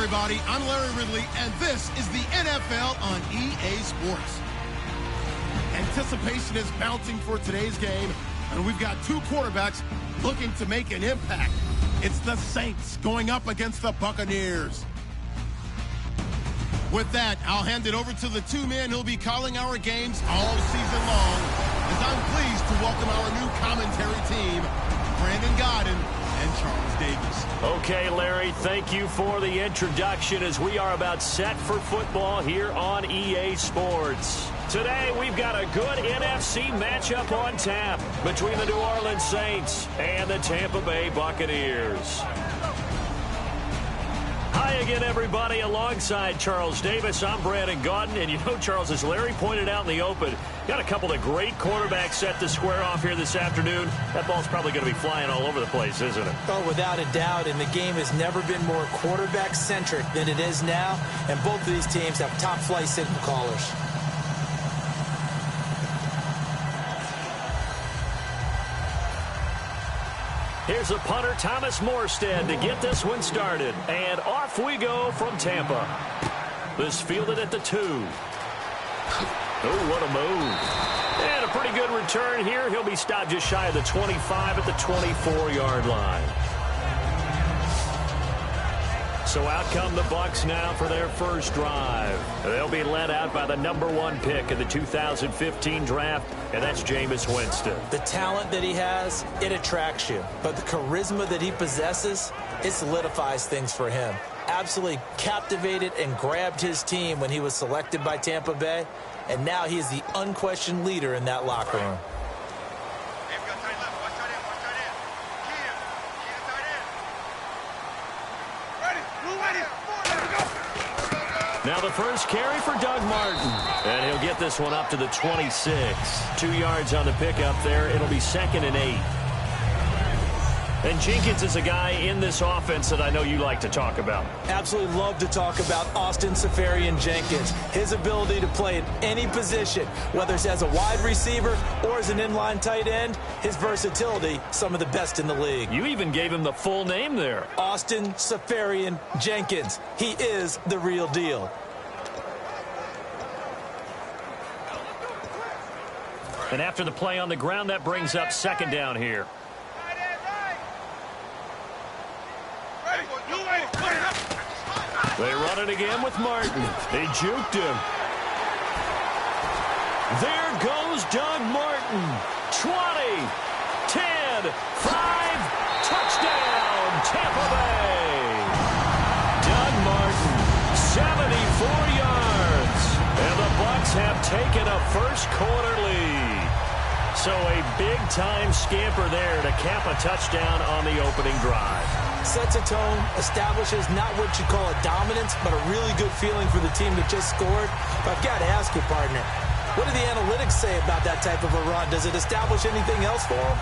everybody. I'm Larry Ridley, and this is the NFL on EA Sports. Anticipation is mounting for today's game, and we've got two quarterbacks looking to make an impact. It's the Saints going up against the Buccaneers. With that, I'll hand it over to the two men who'll be calling our games all season long, as I'm pleased to welcome our new commentary team, Brandon Godden and Charles Davis. Okay, Larry, thank you for the introduction as we are about set for football here on EA Sports. Today, we've got a good NFC matchup on tap between the New Orleans Saints and the Tampa Bay Buccaneers. Hi again, everybody. Alongside Charles Davis, I'm Brandon Godden. And you know, Charles, as Larry pointed out in the open, got a couple of great quarterbacks set to square off here this afternoon. That ball's probably going to be flying all over the place, isn't it? Oh, without a doubt. And the game has never been more quarterback-centric than it is now. And both of these teams have top-flight signal callers. Here's the punter, Thomas Morstead, to get this one started. And off we go from Tampa. This fielded at the 2. Oh, what a move. And a pretty good return here. He'll be stopped just shy of the 25 at the 24-yard line. So out come the Bucs now for their first drive. They'll be led out by the #1 pick in the 2015 draft, and that's Jameis Winston. The talent that he has, it attracts you. But the charisma that he possesses, it solidifies things for him. Absolutely captivated and grabbed his team when he was selected by Tampa Bay, and now he is the unquestioned leader in that locker room. Now the first carry for Doug Martin. And he'll get this one up to the 26. 2 yards on the pickup there. It'll be 2nd and 8. And Jenkins is a guy in this offense that I know you like to talk about. Absolutely love to talk about Austin Seferian-Jenkins. His ability to play in any position, whether it's as a wide receiver or as an inline tight end, his versatility, some of the best in the league. You even gave him the full name there. Austin Seferian-Jenkins. He is the real deal. And after the play on the ground, that brings up 2nd down here. They run it again with Martin. They juked him. There goes Doug Martin. 20, 10, 5, touchdown, Tampa Bay. Doug Martin, 74 yards. And the Bucs have taken a first-quarter lead. So a big-time scamper there to cap a touchdown on the opening drive. Sets a tone, establishes not what you call a dominance, but a really good feeling for the team that just scored. But I've got to ask you, partner, what do the analytics say about that type of a run? Does it establish anything else for them?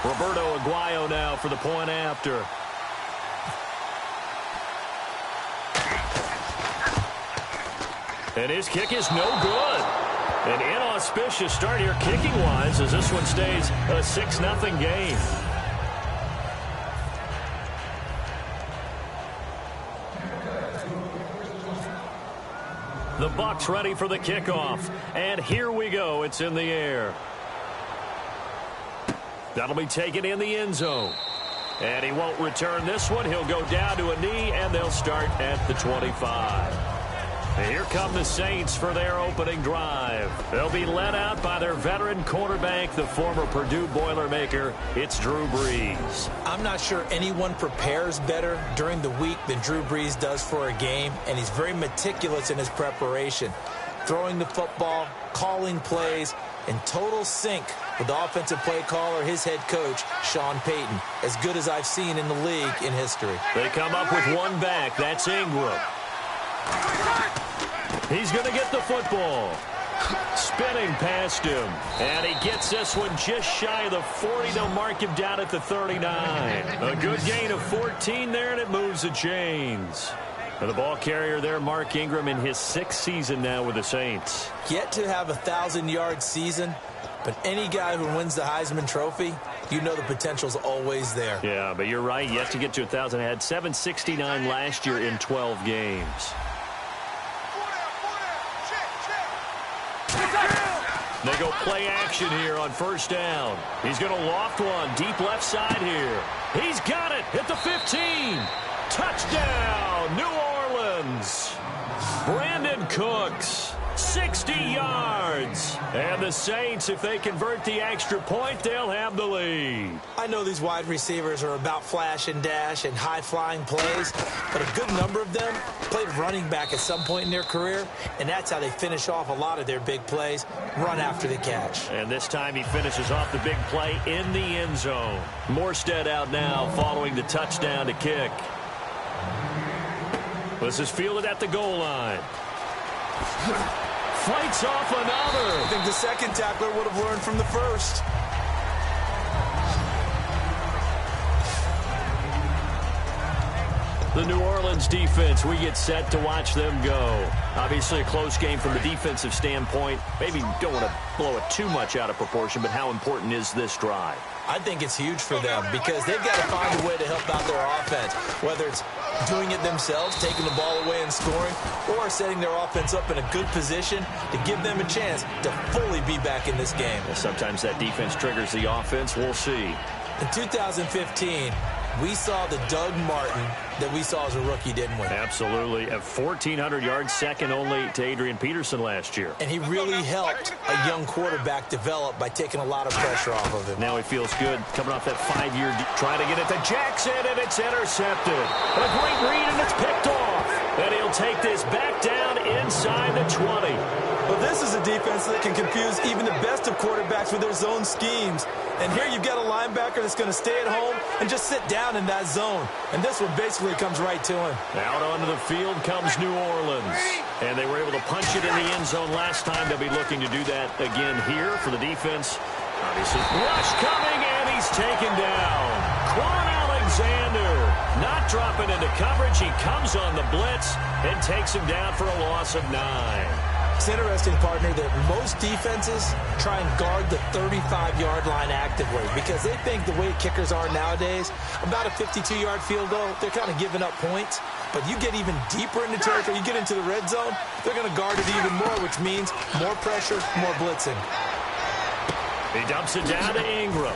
Roberto Aguayo now for the point after. And his kick is no good. An inauspicious start here kicking-wise as this one stays a 6-0 game. The Bucs ready for the kickoff. And here we go. It's in the air. That'll be taken in the end zone. And he won't return this one. He'll go down to a knee, and they'll start at the 25. And here come the Saints for their opening drive. They'll be led out by their veteran quarterback, the former Purdue Boilermaker. It's Drew Brees. I'm not sure anyone prepares better during the week than Drew Brees does for a game, and he's very meticulous in his preparation. Throwing the football, calling plays, in total sync with the offensive play caller, his head coach, Sean Payton. As good as I've seen in the league in history. They come up with one back. That's Ingram. He's going to get the football. Spinning past him. And he gets this one just shy of the 40. They'll mark him down at the 39. A good gain of 14 there, and it moves the chains. And the ball carrier there, Mark Ingram, in his 6th season now with the Saints. Yet to have a 1,000-yard season, But any guy who wins the Heisman Trophy, you know the potential's always there. Yeah, but you're right. Yet to get to 1,000. Had 769 last year in 12 games. They go play action here on first down. He's going to loft one deep left side here. He's got it at the 15. Touchdown, New Orleans. Brandon Cooks, 60 yards. And the Saints, if they convert the extra point, they'll have the lead. I know these wide receivers are about flash and dash and high-flying plays, but a good number of them played running back at some point in their career, and that's how they finish off a lot of their big plays, run after the catch. And this time he finishes off the big play in the end zone. Morstead out now following the touchdown to kick. This is fielded at the goal line. Fights off another. I think the second tackler would have learned from the first. The New Orleans defense, we get set to watch them go. Obviously a close game from the defensive standpoint. Maybe don't want to blow it too much out of proportion, but how important is this drive? I think it's huge for them because they've got to find a way to help out their offense, whether it's doing it themselves, taking the ball away and scoring, or setting their offense up in a good position to give them a chance to fully be back in this game. Well, sometimes that defense triggers the offense. We'll see. In 2015, we saw the Doug Martin that we saw as a rookie, didn't we? Absolutely. A 1,400 yards, second only to Adrian Peterson last year. And he really helped a young quarterback develop by taking a lot of pressure off of him. Now he feels good coming off that 5-year trying to get it to Jackson, and it's intercepted. And a great read, and it's picked off. And he'll take this back down inside the 20. Well, this is a defense that can confuse even the best of quarterbacks with their zone schemes. And here you've got a linebacker that's going to stay at home and just sit down in that zone. And this one basically comes right to him. Out onto the field comes New Orleans. And they were able to punch it in the end zone last time. They'll be looking to do that again here for the defense. Obviously, rush coming, and he's taken down. Quan Alexander not dropping into coverage. He comes on the blitz and takes him down for a loss of 9. It's interesting, partner, that most defenses try and guard the 35-yard line actively because they think the way kickers are nowadays, about a 52-yard field goal, they're kind of giving up points. But you get even deeper into territory, you get into the red zone, they're going to guard it even more, which means more pressure, more blitzing. He dumps it down to Ingram.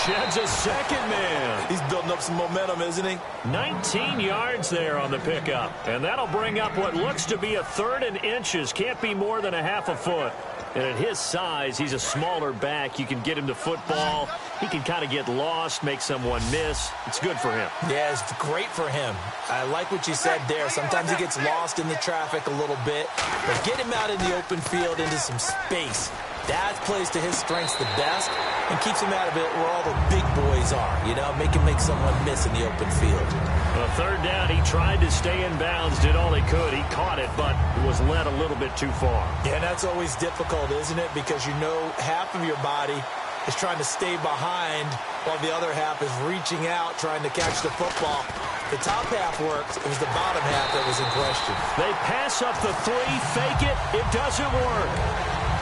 Sheds a second man. He's building up some momentum, isn't he? 19 yards there on the pickup. And that'll bring up what looks to be a 3rd and inches. Can't be more than a half a foot. And at his size, he's a smaller back. You can get him to football. He can kind of get lost, make someone miss. It's good for him. Yeah, it's great for him. I like what you said there. Sometimes he gets lost in the traffic a little bit. But get him out in the open field into some space. That plays to his strengths the best and keeps him out of it where all the big boys are, you know, make someone miss in the open field. Well, 3rd down, he tried to stay in bounds, did all he could. He caught it, but was led a little bit too far. Yeah, and that's always difficult, isn't it? Because you know half of your body is trying to stay behind while the other half is reaching out, trying to catch the football. The top half works. It was the bottom half that was in question. They pass up the 3, fake it. It doesn't work.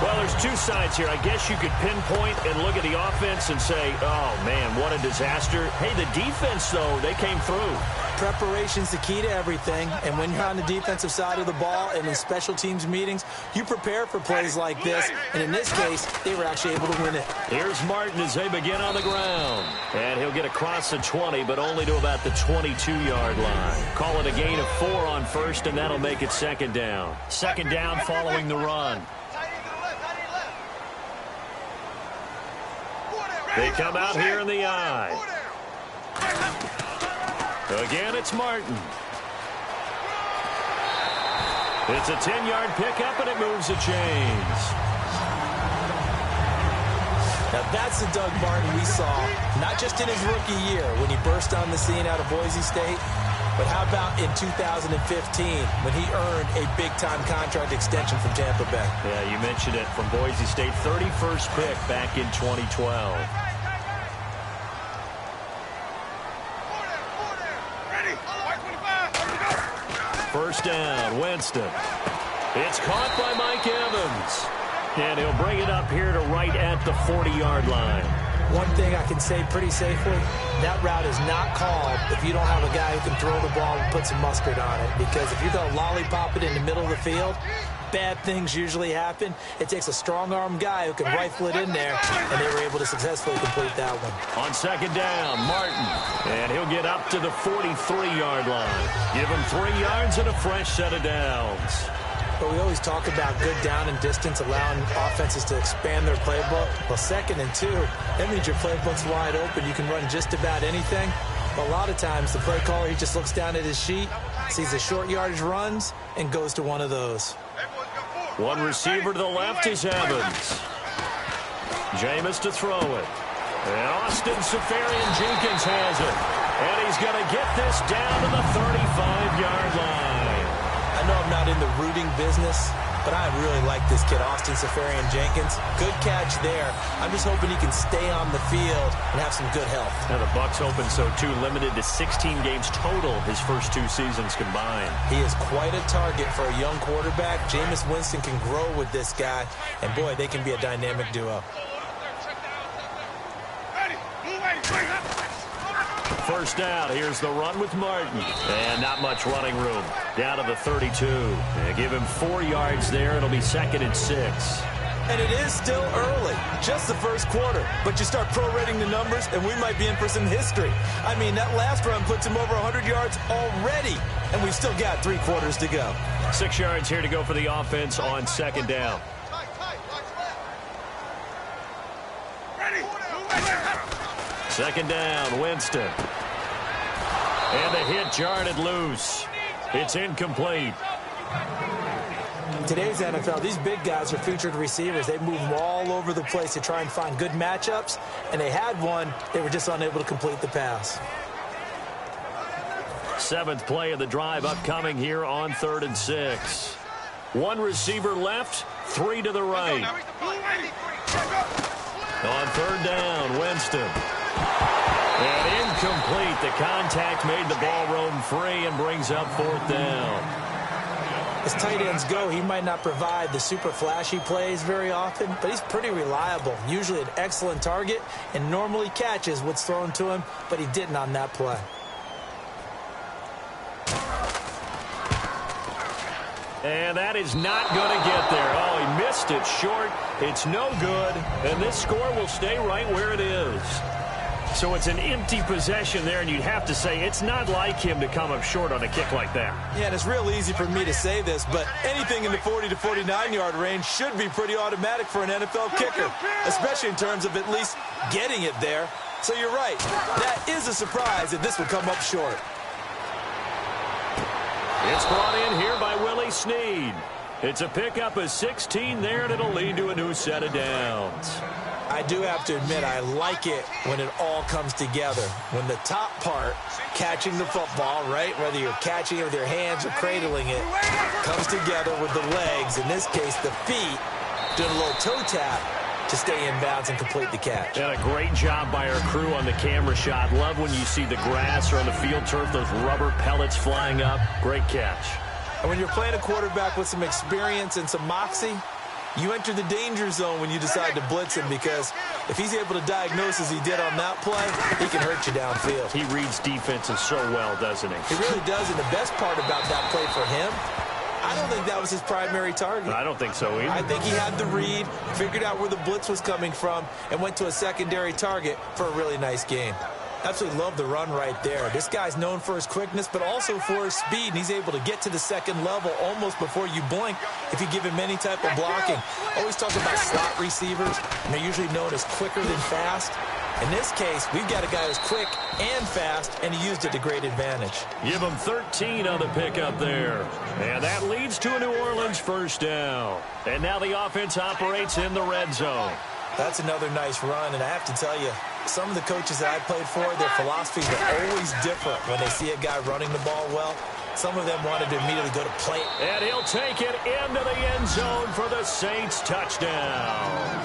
Well, there's two sides here. I guess you could pinpoint and look at the offense and say, oh, man, what a disaster. Hey, the defense, though, they came through. Preparation's the key to everything, and when you're on the defensive side of the ball and in special teams meetings, you prepare for plays like this, and in this case, they were actually able to win it. Here's Martin as they begin on the ground, and he'll get across the 20, but only to about the 22-yard line. Call it a gain of 4 on first, and that'll make it 2nd down. 2nd down following the run. They come out here in the eye. Again, it's Martin. It's a 10-yard pickup, and it moves the chains. Now, that's the Doug Martin we saw, not just in his rookie year when he burst on the scene out of Boise State, but how about in 2015 when he earned a big-time contract extension from Tampa Bay? Yeah, you mentioned it, from Boise State, 31st pick back in 2012. First down, Winston. It's caught by Mike Evans. And he'll bring it up here to right at the 40-yard line. One thing I can say pretty safely, that route is not called if you don't have a guy who can throw the ball and put some mustard on it. Because if you're going to lollipop it in the middle of the field, bad things usually happen. It takes a strong-arm guy who can rifle it in there, and they were able to successfully complete that one. On second down, Martin. And he'll get up to the 43-yard line. Give him 3 yards and a fresh set of downs. But we always talk about good down and distance, allowing offenses to expand their playbook. Well, 2nd and 2, that means your playbook's wide open. You can run just about anything. But a lot of times, the play caller, he just looks down at his sheet, sees the short yardage runs, and goes to one of those. One receiver to the left is Evans. Jameis to throw it. And Austin Seferian-Jenkins has it. And he's going to get this down to the 35-yard line. I know I'm not in the rooting business, but I really like this kid, Austin Seferian-Jenkins. Good catch there. I'm just hoping he can stay on the field and have some good health. Now the Bucs open so too, limited to 16 games total his first 2 seasons combined. He is quite a target for a young quarterback. Jameis Winston can grow with this guy, and boy, they can be a dynamic duo. First down, here's the run with Martin. And not much running room. Down to the 32. They give him 4 yards there. It'll be 2nd and 6. And it is still early, just the first quarter. But you start prorating the numbers, and we might be in for some history. I mean, that last run puts him over 100 yards already, and we've still got 3 quarters to go. 6 yards here to go for the offense on 2nd down. Second down, Winston. And the hit jarred it loose. It's incomplete. In today's NFL, these big guys are featured receivers. They move them all over the place to try and find good matchups, and they had one. They were just unable to complete the pass. 7th play of the drive upcoming here on 3rd and 6. 1 receiver left, 3 to the right. On 3rd down, Winston. And incomplete. The contact made the ball roam free and brings up 4th down. As tight ends go, he might not provide the super flashy plays very often, but he's pretty reliable. Usually an excellent target and normally catches what's thrown to him, but he didn't on that play. And that is not going to get there. Oh, he missed it short. It's no good. And this score will stay right where it is. So it's an empty possession there, and you'd have to say it's not like him to come up short on a kick like that. Yeah, and it's real easy for me to say this, but anything in the 40 to 49-yard range should be pretty automatic for an NFL kicker, especially in terms of at least getting it there. So you're right. That is a surprise that this would come up short. It's brought in here by Willie Snead. It's a pickup of 16 there, and it'll lead to a new set of downs. I do have to admit, I like it when it all comes together. When the top part, catching the football, right, whether you're catching it with your hands or cradling it, comes together with the legs, in this case the feet, doing a little toe tap to stay in bounds and complete the catch. And a great job by our crew on the camera shot. Love when you see the grass or on the field turf, those rubber pellets flying up. Great catch. And when you're playing a quarterback with some experience and some moxie, you enter the danger zone when you decide to blitz him, because if he's able to diagnose as he did on that play, he can hurt you downfield. He reads defenses so well, doesn't he? He really does, and the best part about that play for him, I don't think that was his primary target. I don't think so either. I think he had the read, figured out where the blitz was coming from, and went to a secondary target for a really nice game. Absolutely love the run right there. This guy's known for his quickness, but also for his speed, and he's able to get to the second level almost before you blink if you give him any type of blocking. Always talk about slot receivers, and they're usually known as quicker than fast. In this case, we've got a guy who's quick and fast, and he used it to great advantage. Give him 13 on the pickup there. And that leads to a New Orleans first down. And now the offense operates in the red zone. That's another nice run, and I have to tell you, some of the coaches that I played for, their philosophies are always different when they see a guy running the ball well. Some of them wanted to immediately go to play. And he'll take it into the end zone for the Saints touchdown.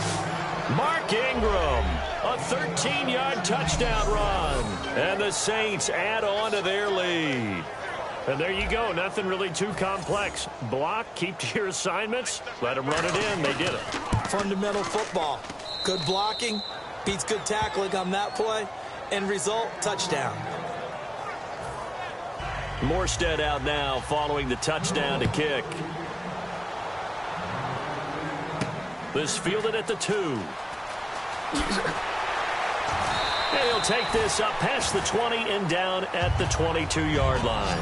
Mark Ingram, a 13-yard touchdown run. And the Saints add on to their lead. And there you go. Nothing really too complex. Block, keep to your assignments, let them run it in. They did it. fundamental football. Good blocking, beats good tackling on that play. End result, touchdown. Morstead out now following the touchdown to kick. This fielded at the 2. And he'll take this up past the 20 and down at the 22-yard line.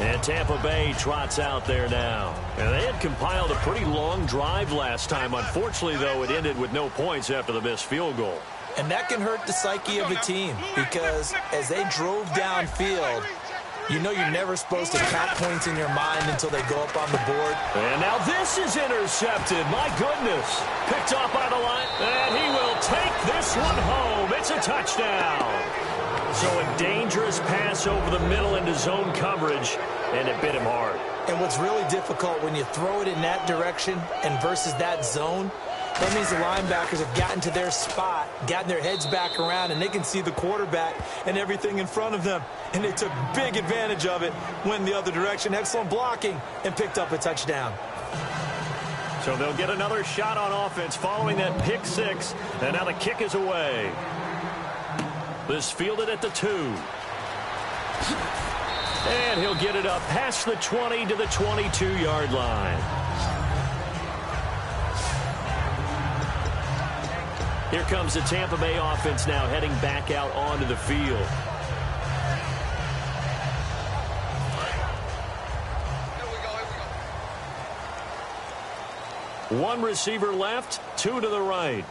And Tampa Bay trots out there now. And they had compiled a pretty long drive last time. Unfortunately, though, it ended with no points after the missed field goal. And that can hurt the psyche of a team because as they drove downfield, you know you're never supposed to count points in your mind until they go up on the board. And now this is intercepted. My goodness. Picked off by the line. And he will take this one home. It's a touchdown. So a dangerous pass over the middle into zone coverage, and it bit him hard. And what's really difficult when you throw it in that direction and versus that zone, that means the linebackers have gotten to their spot, gotten their heads back around, and they can see the quarterback and everything in front of them. And they took big advantage of it, went the other direction, excellent blocking, and picked up a touchdown. So they'll get another shot on offense following that pick 6, and now the kick is away. This fielded at the 2. And he'll get it up past the 20 to the 22-yard line. Here comes the Tampa Bay offense now heading back out onto the field. One receiver left, 2 to the right.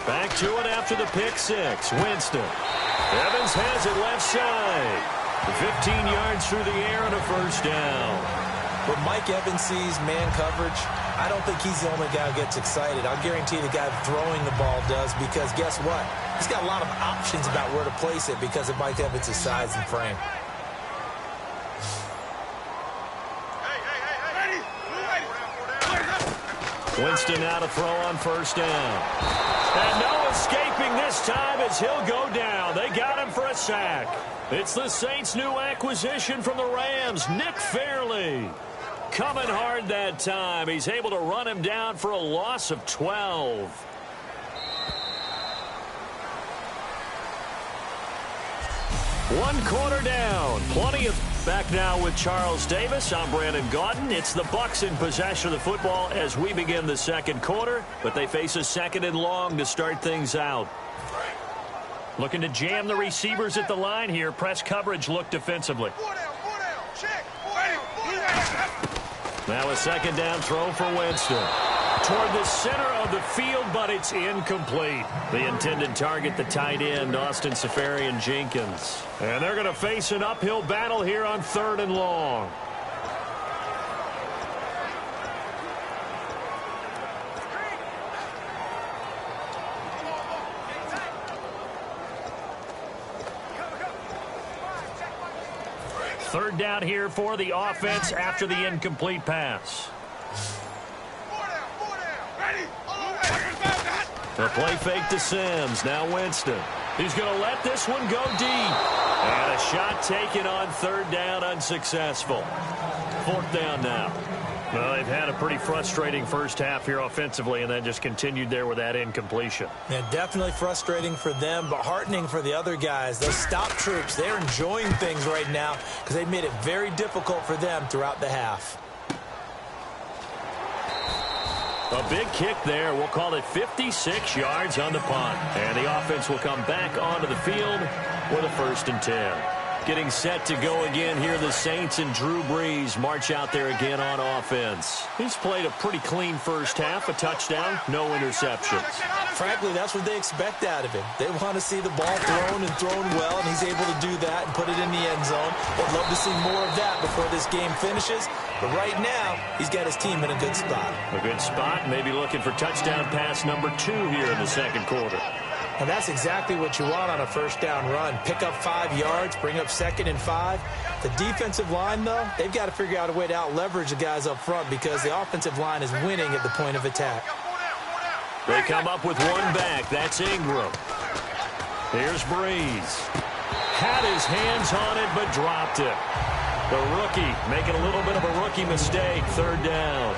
Back to it after the pick 6. Winston. Evans has it left side. 15 yards through the air and a first down. When Mike Evans sees man coverage, I don't think he's the only guy who gets excited. I'll guarantee the guy throwing the ball does because guess what? He's got a lot of options about where to place it because of Mike Evans' size and frame. Winston now to throw on first down. And no escaping this time as he'll go down. They got him for a sack. It's the Saints' new acquisition from the Rams, Nick Fairley. Coming hard that time. He's able to run him down for a loss of 12. One quarter down. Plenty of back now with Charles Davis. I'm Brandon Gaudin. It's the Bucs in possession of the football as we begin the second quarter, but they face a second and long to start things out. Looking to jam the receivers at the line here. Press coverage look defensively. Now a second down throw for Winston. Toward the center of the field, but it's incomplete. The intended target, the tight end, Austin Seferian-Jenkins. And they're going to face an uphill battle here on 3rd and long. Third down here for the offense after the incomplete pass. The play fake to Sims. Now Winston. He's going to let this one go deep. And a shot taken on 3rd down, unsuccessful. 4th down now. Well, they've had a pretty frustrating first half here offensively, and then just continued there with that incompletion. Yeah, definitely frustrating for them, but heartening for the other guys. Those stop troops, they're enjoying things right now because they made it very difficult for them throughout the half. A big kick there. We'll call it 56 yards on the punt. And the offense will come back onto the field with a 1st and 10. Getting set to go again here. The Saints and Drew Brees march out there again on offense. He's played a pretty clean first half. A touchdown, no interceptions. Frankly, that's what they expect out of him. They want to see the ball thrown and thrown well, and he's able to do that and put it in the end zone. They'd love to see more of that before this game finishes. But right now, he's got his team in a good spot. A good spot, maybe looking for touchdown pass number 2 here in the second quarter. And that's exactly what you want on a first down run. Pick up 5 yards, bring up 2nd and 5. The defensive line, though, they've got to figure out a way to out-leverage the guys up front because the offensive line is winning at the point of attack. They come up with one back. That's Ingram. Here's Brees. Had his hands on it, but dropped it. The rookie making a little bit of a rookie mistake. Third down.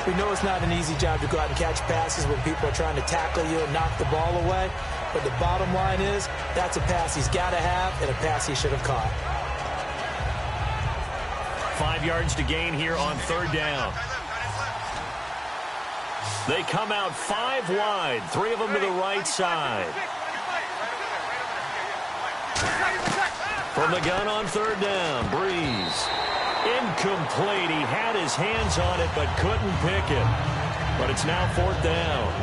We know it's not an easy job to go out and catch passes when people are trying to tackle you and knock the ball away. But the bottom line is that's a pass he's got to have and a pass he should have caught. 5 yards to gain here on third down. They come out 5 wide, 3 of them to the right side. From the gun on third down, Breeze. Incomplete. He had his hands on it but couldn't pick it. But it's now 4th down.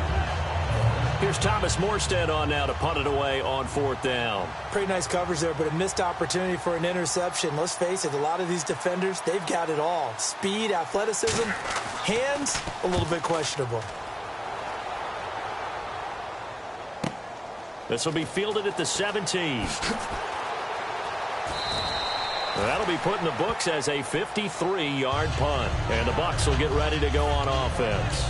Here's Thomas Morstead on now to punt it away on 4th down. Pretty nice coverage there, but a missed opportunity for an interception. Let's face it, a lot of these defenders, they've got it all. Speed, athleticism, hands, a little bit questionable. This will be fielded at the 17. That'll be put in the books as a 53-yard punt. And the Bucs will get ready to go on offense.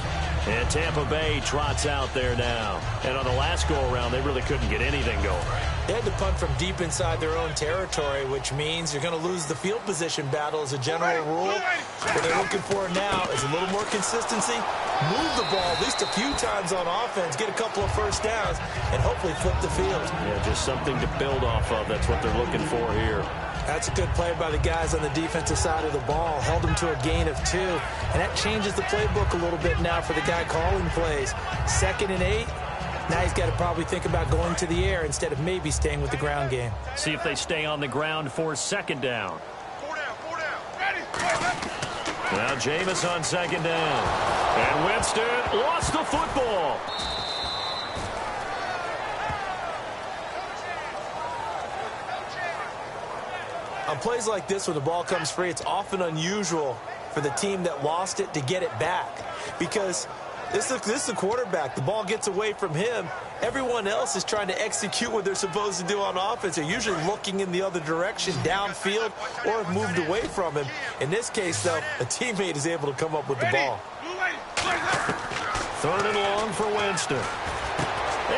And Tampa Bay trots out there now. And on the last go-around, they really couldn't get anything going. They had to punt from deep inside their own territory, which means you're going to lose the field position battle as a general rule. What they're looking for now is a little more consistency, move the ball at least a few times on offense, get a couple of first downs, and hopefully flip the field. Yeah, just something to build off of. That's what they're looking for here. That's a good play by the guys on the defensive side of the ball. Held them to a gain of 2. And that changes the playbook a little bit now for the guy calling plays. 2nd and 8. Now he's got to probably think about going to the air instead of maybe staying with the ground game. See if they stay on the ground for 2nd down. 4 down. Ready. Now Jameis on 2nd down. And Winston lost the football. On plays like this where the ball comes free, it's often unusual for the team that lost it to get it back. Because this is the quarterback. The ball gets away from him. Everyone else is trying to execute what they're supposed to do on offense. They're usually looking in the other direction, downfield, or have moved away from him. In this case, though, a teammate is able to come up with the ball. 3rd and long for Winston.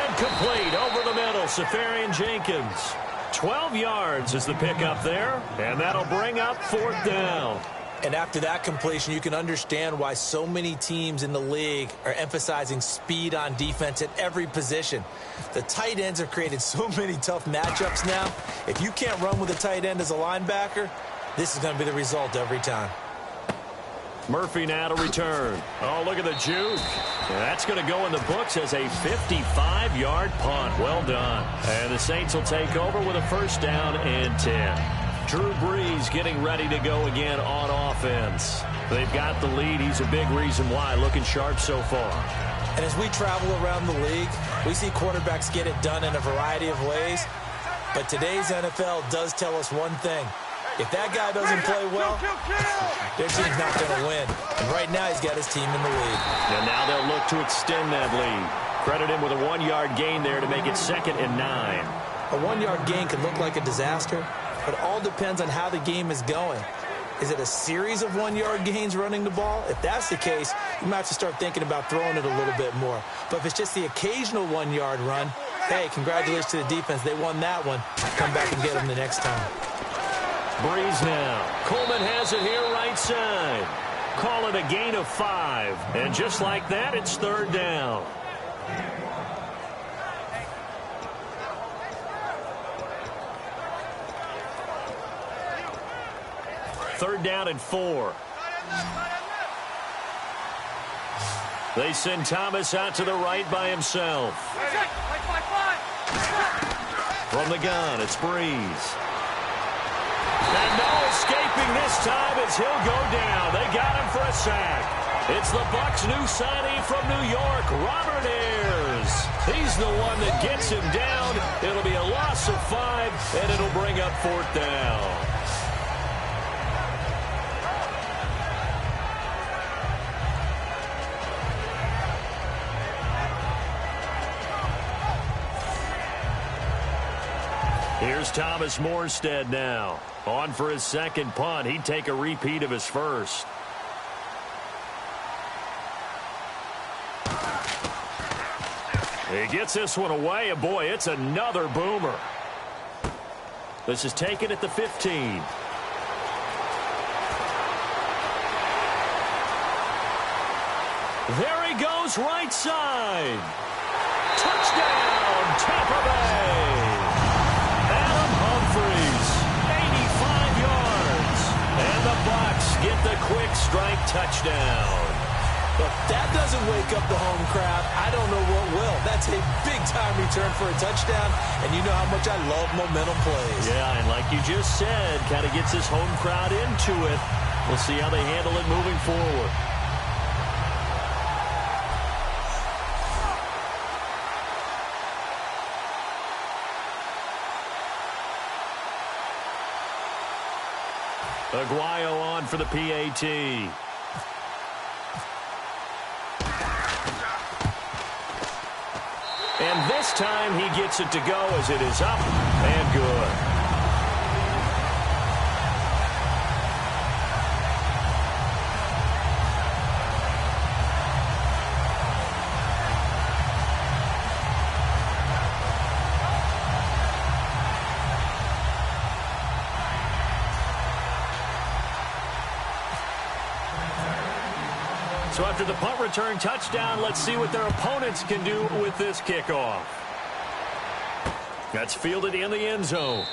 Incomplete over the middle, Safarian Jenkins. 12 yards is the pickup there, and that'll bring up 4th down. And after that completion, you can understand why so many teams in the league are emphasizing speed on defense at every position. The tight ends have created so many tough matchups now. If you can't run with a tight end as a linebacker, this is going to be the result every time. Murphy now to return. Oh, look at the juke. And that's going to go in the books as a 55-yard punt. Well done. And the Saints will take over with a 1st down and 10. Drew Brees getting ready to go again on offense. They've got the lead. He's a big reason why. Looking sharp so far. And as we travel around the league, we see quarterbacks get it done in a variety of ways. But today's NFL does tell us one thing. If that guy doesn't play well, their team's not going to win. And right now, he's got his team in the lead. And now they'll look to extend that lead. Credit him with a 1-yard gain there to make it 2nd and 9. A 1-yard gain can look like a disaster, but it all depends on how the game is going. Is it a series of 1-yard gains running the ball? If that's the case, you might have to start thinking about throwing it a little bit more. But if it's just the occasional 1-yard run, hey, congratulations to the defense. They won that one. Come back and get them the next time. Breeze now. Coleman has it here right side. Call it a gain of 5. And just like that, it's 3rd down. Third down and 4. They send Thomas out to the right by himself. From the gun, it's Breeze. And no escaping this time as he'll go down. They got him for a sack. It's the Bucs' new signing from New York, Robert Ayers. He's the one that gets him down. It'll be a loss of 5, and it'll bring up 4th down. Here's Thomas Morstead now. On for his 2nd punt. He'd take a repeat of his 1st. He gets this one away, and boy, it's another boomer. This is taken at the 15. There he goes, right side. Touchdown, Tampa Bay. Adam Humphries, 85 yards. And the Bucs get the quick strike touchdown. If that doesn't wake up the home crowd, I don't know what will. That's a big-time return for a touchdown, and you know how much I love momentum plays. Yeah, and like you just said, kind of gets this home crowd into it. We'll see how they handle it moving forward. Aguayo on for the PAT. And this time he gets it to go as it is up and good. So after the punt return touchdown, let's see what their opponents can do with this kickoff. That's fielded in the end zone.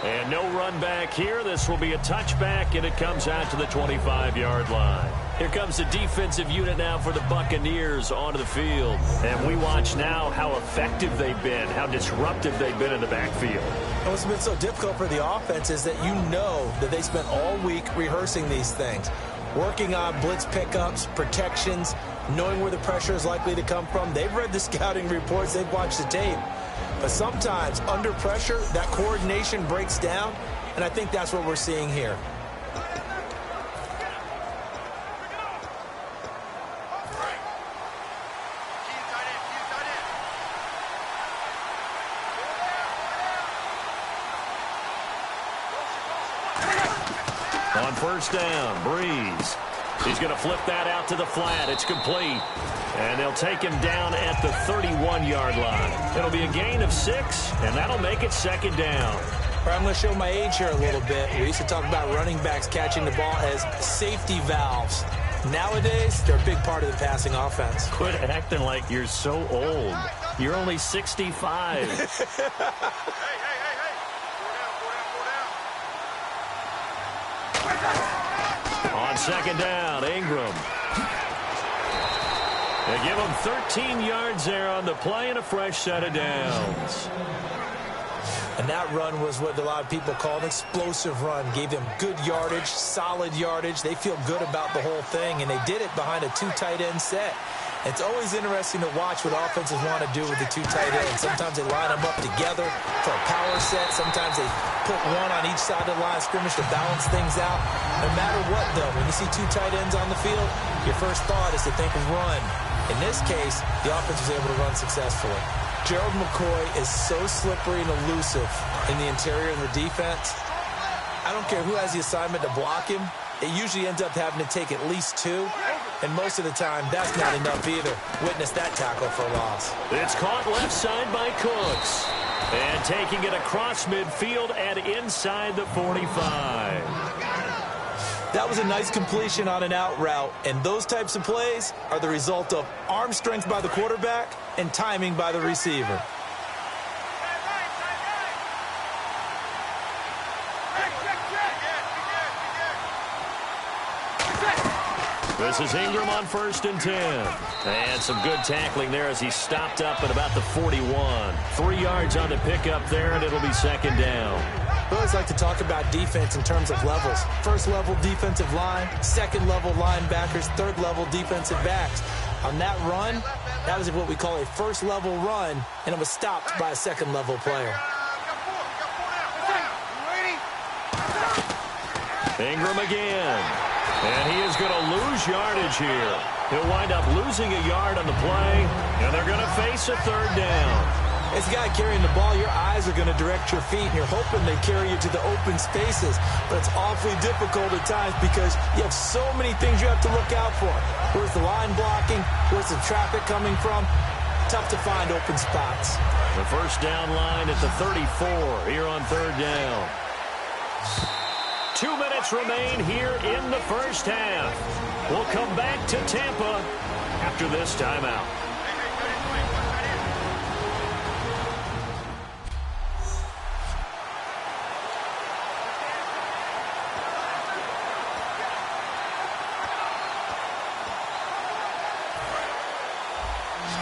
And no run back here. This will be a touchback, and it comes out to the 25-yard line. Here comes the defensive unit now for the Buccaneers onto the field. And we watch now how effective they've been, how disruptive they've been in the backfield. What's been so difficult for the offense is that you know that they spent all week rehearsing these things, working on blitz pickups, protections, knowing where the pressure is likely to come from. They've read the scouting reports. They've watched the tape. But sometimes, under pressure, that coordination breaks down, and I think that's what we're seeing here. On first down, Breeze. He's going to flip that out to the flat. It's complete. And they'll take him down at the 31-yard line. It'll be a gain of 6, and that'll make it second down. I'm going to show my age here a little bit. We used to talk about running backs catching the ball as safety valves. Nowadays, they're a big part of the passing offense. Quit acting like you're so old. You're only 65. On second down, Ingram. They give him 13 yards there on the play and a fresh set of downs. And that run was what a lot of people call an explosive run. Gave them good yardage, solid yardage. They feel good about the whole thing, and they did it behind a 2 tight end set. It's always interesting to watch what offenses want to do with the 2 tight ends. Sometimes they line them up together for a power set. Sometimes they put one on each side of the line of scrimmage to balance things out. No matter what, though, when you see 2 tight ends on the field, your first thought is to think of run. In this case, the offense was able to run successfully. Gerald McCoy is so slippery and elusive in the interior of the defense. I don't care who has the assignment to block him. It usually ends up having to take at least 2. And most of the time, that's not enough either. Witness that tackle for a loss. It's caught left side by Cooks. And taking it across midfield and inside the 45. That was a nice completion on an out route. And those types of plays are the result of arm strength by the quarterback and timing by the receiver. This is Ingram on 1st and 10. And some good tackling there as he stopped up at about the 41. 3 yards on the pickup there, and it'll be second down. We always like to talk about defense in terms of levels. First level defensive line, second level linebackers, third level defensive backs. On that run, that was what we call a first level run, and it was stopped by a second level player. Ingram again. And he is going to lose yardage here. He'll wind up losing a yard on the play, and they're going to face a third down. As a guy carrying the ball, your eyes are going to direct your feet, and you're hoping they carry you to the open spaces. But it's awfully difficult at times because you have so many things you have to look out for. Where's the line blocking? Where's the traffic coming from? Tough to find open spots. The first down line at the 34 here on third down. 2 minutes minutes remain here in the first half. We'll come back to Tampa after this timeout.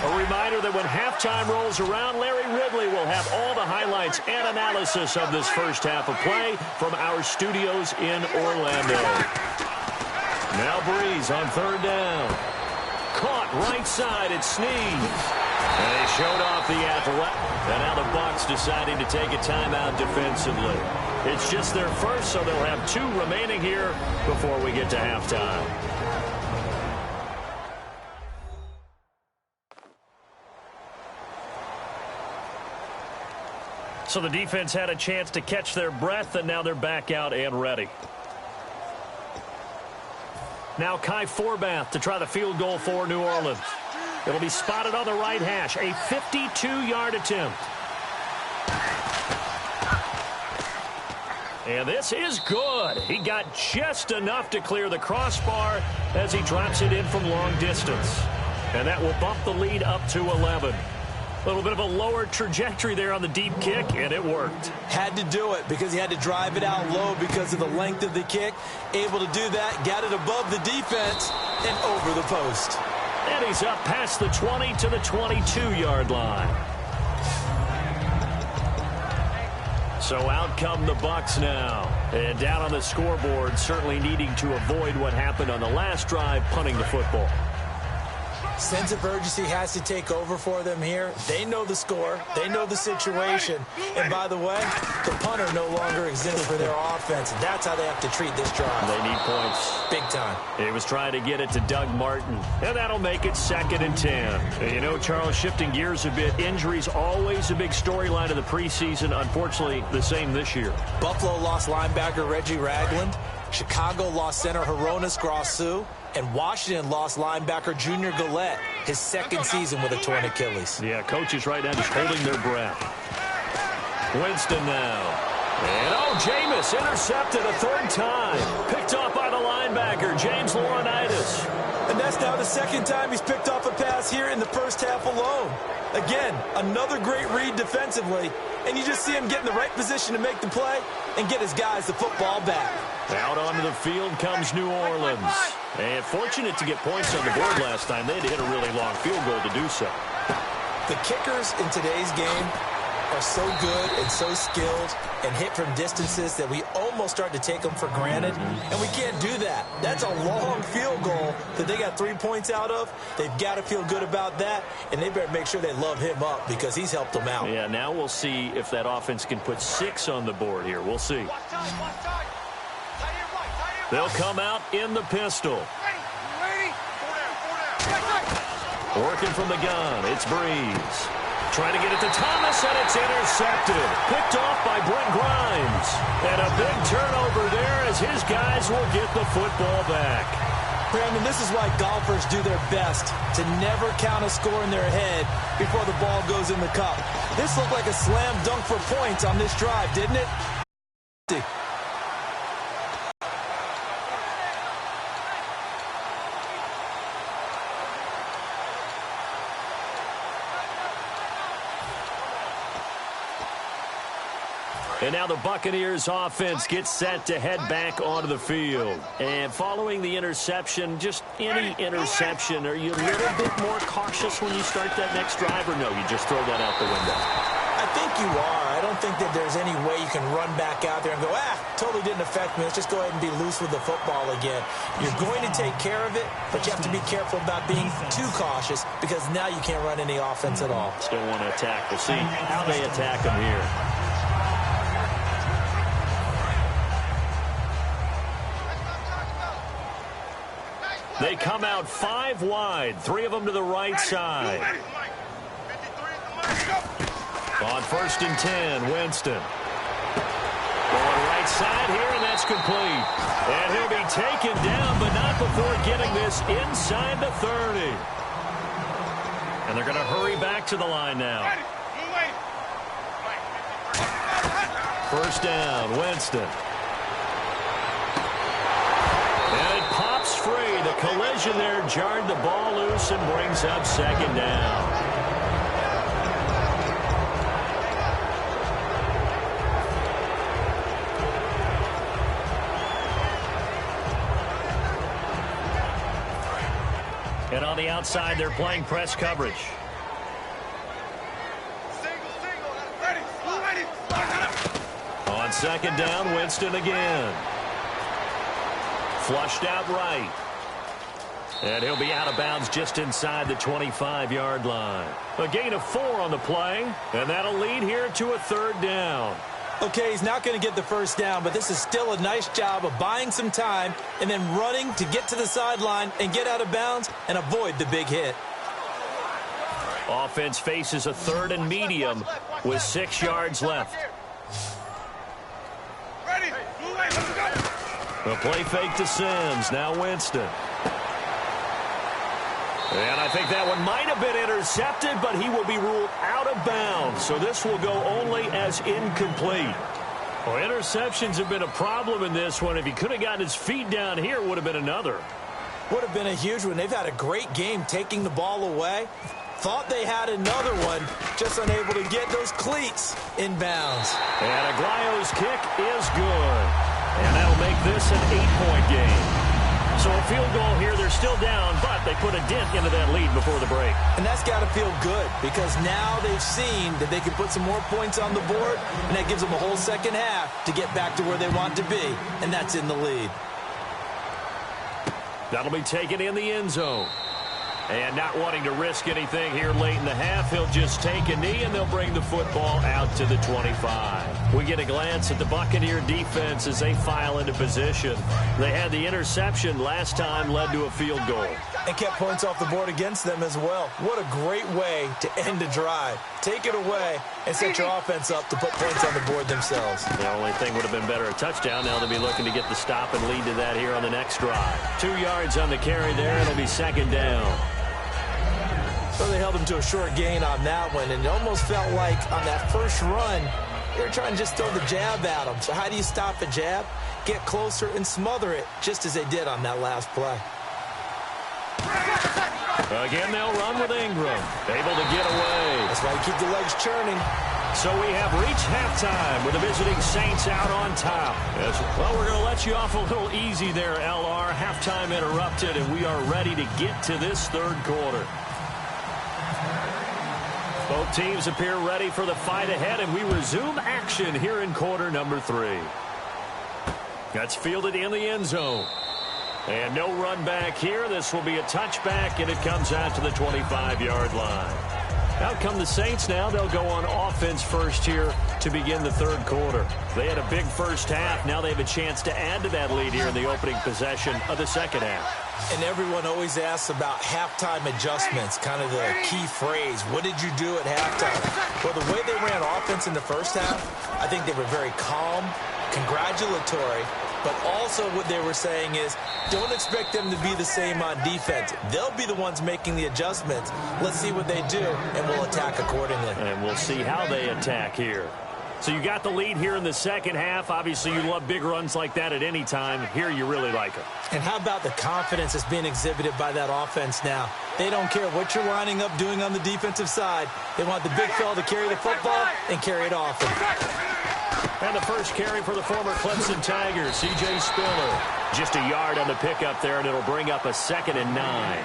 A reminder that when halftime rolls around, Larry Ridley will have all the highlights and analysis of this first half of play from our studios in Orlando. Now Breeze on third down. Caught right side at Snead. And they showed off the athletic. And now the Bucs deciding to take a timeout defensively. It's just their first, so they'll have 2 remaining here before we get to halftime. So the defense had a chance to catch their breath, and now they're back out and ready. Now Kai Forbath to try the field goal for New Orleans. It'll be spotted on the right hash. A 52-yard attempt. And this is good. He got just enough to clear the crossbar as he drops it in from long distance. And that will bump the lead up to 11. A little bit of a lower trajectory there on the deep kick, and it worked. Had to do it because he had to drive it out low because of the length of the kick. Able to do that, got it above the defense, and over the post. And he's up past the 20 to the 22-yard line. So out come the Bucs now. And down on the scoreboard, certainly needing to avoid what happened on the last drive, punting the football. Sense of urgency has to take over for them here. They know the score. They know the situation. And by the way, the punter no longer exists for their offense. That's how they have to treat this drive. They need points. Big time. He was trying to get it to Doug Martin. And that'll make it 2nd and 10. You know, Charles, shifting gears a bit, injuries always a big storyline of the preseason. Unfortunately, the same this year. Buffalo lost linebacker Reggie Ragland. Chicago lost center Hronis Grasu. And Washington lost linebacker Junior Gillette, his 2nd season with a torn Achilles. Yeah, coaches right now just holding their breath. Winston now. And Jameis intercepted a 3rd time. Picked off by the linebacker, James Laurinaitis. And that's now the 2nd time he's picked off a pass here in the first half alone. Again, another great read defensively. And you just see him get in the right position to make the play and get his guys the football back. Out onto the field comes New Orleans. And fortunate to get points on the board last time. They had to hit a really long field goal to do so. The kickers in today's game are so good and so skilled and hit from distances that we almost start to take them for granted. And we can't do that. That's a long field goal that they got 3 points out of. They've got to feel good about that, and they better make sure they love him up because he's helped them out. Yeah, now we'll see if that offense can put 6 on the board here. We'll see. They'll come out in the pistol. Working from the gun, it's Breeze. Trying to get it to Thomas, and it's intercepted. Picked off by Brent Grimes. And a big turnover there as his guys will get the football back. Brandon, this is why golfers do their best to never count a score in their head before the ball goes in the cup. This looked like a slam dunk for points on this drive, didn't it? And now the Buccaneers offense gets set to head back onto the field. And following the interception, just any interception, are you a little bit more cautious when you start that next drive, or no, you just throw that out the window? I think you are. I don't think that there's any way you can run back out there and go, totally didn't affect me. Let's just go ahead and be loose with the football again. You're going to take care of it, but you have to be careful about being too cautious because now you can't run any offense at all. Still want to attack. We'll see how they attack them here. They come out 5 wide, 3 of them to the right side. On 1st and 10, Winston. Going right side here, and that's complete. And he'll be taken down, but not before getting this inside the 30. And they're going to hurry back to the line now. 1st down, Winston. collision there jarred the ball loose and brings up second down. And on the outside, they're playing press coverage. On second down, Winston again. Flushed out right. And he'll be out of bounds just inside the 25-yard line. A gain of 4 on the play, and that'll lead here to a third down. Okay, he's not going to get the first down, but this is still a nice job of buying some time and then running to get to the sideline and get out of bounds and avoid the big hit. Offense faces a third and medium with 6 yards left. A play fake to Sims. Now Winston. And I think that one might have been intercepted, but he will be ruled out of bounds. So this will go only as incomplete. Well, interceptions have been a problem in this one. If he could have gotten his feet down here, it would have been another. Would have been a huge one. They've had a great game taking the ball away. Thought they had another one, just unable to get those cleats in bounds. And Aguayo's kick is good. And that'll make this an 8-point game. So a field goal here, they're still down, but they put a dent into that lead before the break. And that's got to feel good because now they've seen that they can put some more points on the board, and that gives them a whole second half to get back to where they want to be, and that's in the lead. That'll be taken in the end zone. And not wanting to risk anything here late in the half, he'll just take a knee, and they'll bring the football out to the 25. We get a glance at the Buccaneer defense as they file into position. They had the interception last time, led to a field goal. And kept points off the board against them as well. What a great way to end a drive. Take it away and set your offense up to put points on the board themselves. The only thing would have been better a touchdown. Now they'll be looking to get the stop and lead to that here on the next drive. 2 yards on the carry there. It'll be second down. So they held him to a short gain on that one, and it almost felt like on that first run, they were trying to just throw the jab at him. So how do you stop a jab? Get closer and smother it, just as they did on that last play. Again, they'll run with Ingram. Able to get away. That's why you keep the legs churning. So we have reached halftime with the visiting Saints out on top. Yes. Well, we're going to let you off a little easy there, LR. Halftime interrupted, and we are ready to get to this third quarter. Both teams appear ready for the fight ahead, and we resume action here in quarter number 3. That's fielded in the end zone. And no run back here. This will be a touchback, and it comes out to the 25-yard line. Out come the Saints now. They'll go on offense first here to begin the third quarter. They had a big first half. Now they have a chance to add to that lead here in the opening possession of the second half. And everyone always asks about halftime adjustments, kind of the key phrase. What did you do at halftime? Well, the way they ran offense in the first half, I think they were very calm, congratulatory, but also what they were saying is don't expect them to be the same on defense. They'll be the ones making the adjustments. Let's see what they do, and we'll attack accordingly. And we'll see how they attack here. So you got the lead here in the second half. Obviously, you love big runs like that at any time. Here, you really like them. And how about the confidence that's being exhibited by that offense now? They don't care what you're lining up doing on the defensive side. They want the big fella to carry the football and carry it often. And the first carry for the former Clemson Tigers, C.J. Spiller. Just a yard on the pickup there, and it'll bring up a 2nd and 9.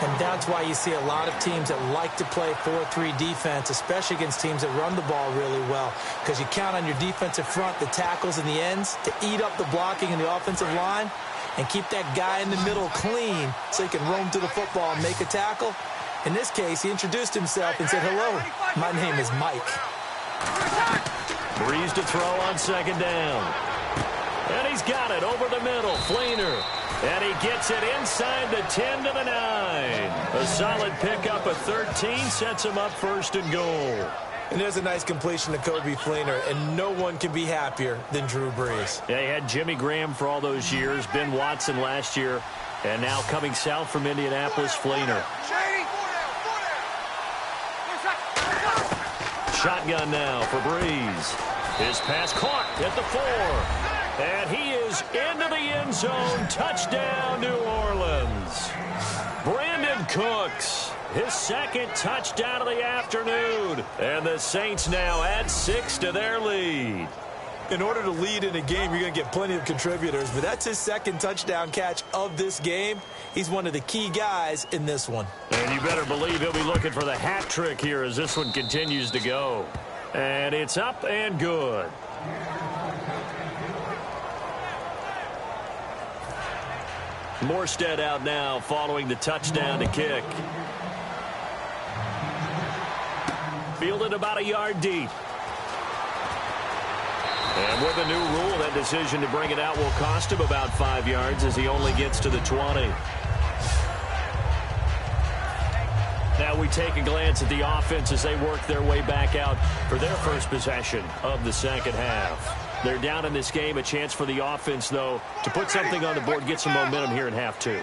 And that's why you see a lot of teams that like to play 4-3 defense, especially against teams that run the ball really well, because you count on your defensive front, the tackles and the ends, to eat up the blocking in the offensive line and keep that guy in the middle clean so he can roam to the football and make a tackle. In this case, he introduced himself and said, "Hello, my name is Mike." Breeze to throw on second down. And he's got it over the middle. Fleener. And he gets it inside the 10 to the 9. A solid pickup of 13 sets him up first and goal. And there's a nice completion to Kobe Fleener, and no one can be happier than Drew Brees. They had Jimmy Graham for all those years, Ben Watson last year, and now coming south from Indianapolis, Fleener. Shotgun now for Brees. His pass caught at the 4. And he is into the end zone. Touchdown, New Orleans. Cooks, his second touchdown of the afternoon. And the Saints now add 6 to their lead. In order to lead in a game, you're going to get plenty of contributors, but that's his second touchdown catch of this game. He's one of the key guys in this one. And you better believe he'll be looking for the hat trick here as this one continues to go. And it's up and good. Morstead out now following the touchdown to kick. Fielded about a yard deep. And with a new rule, that decision to bring it out will cost him about 5 yards as he only gets to the 20. Now we take a glance at the offense as they work their way back out for their first possession of the second half. They're down in this game. A chance for the offense, though, to put something on the board, get some momentum here in half two.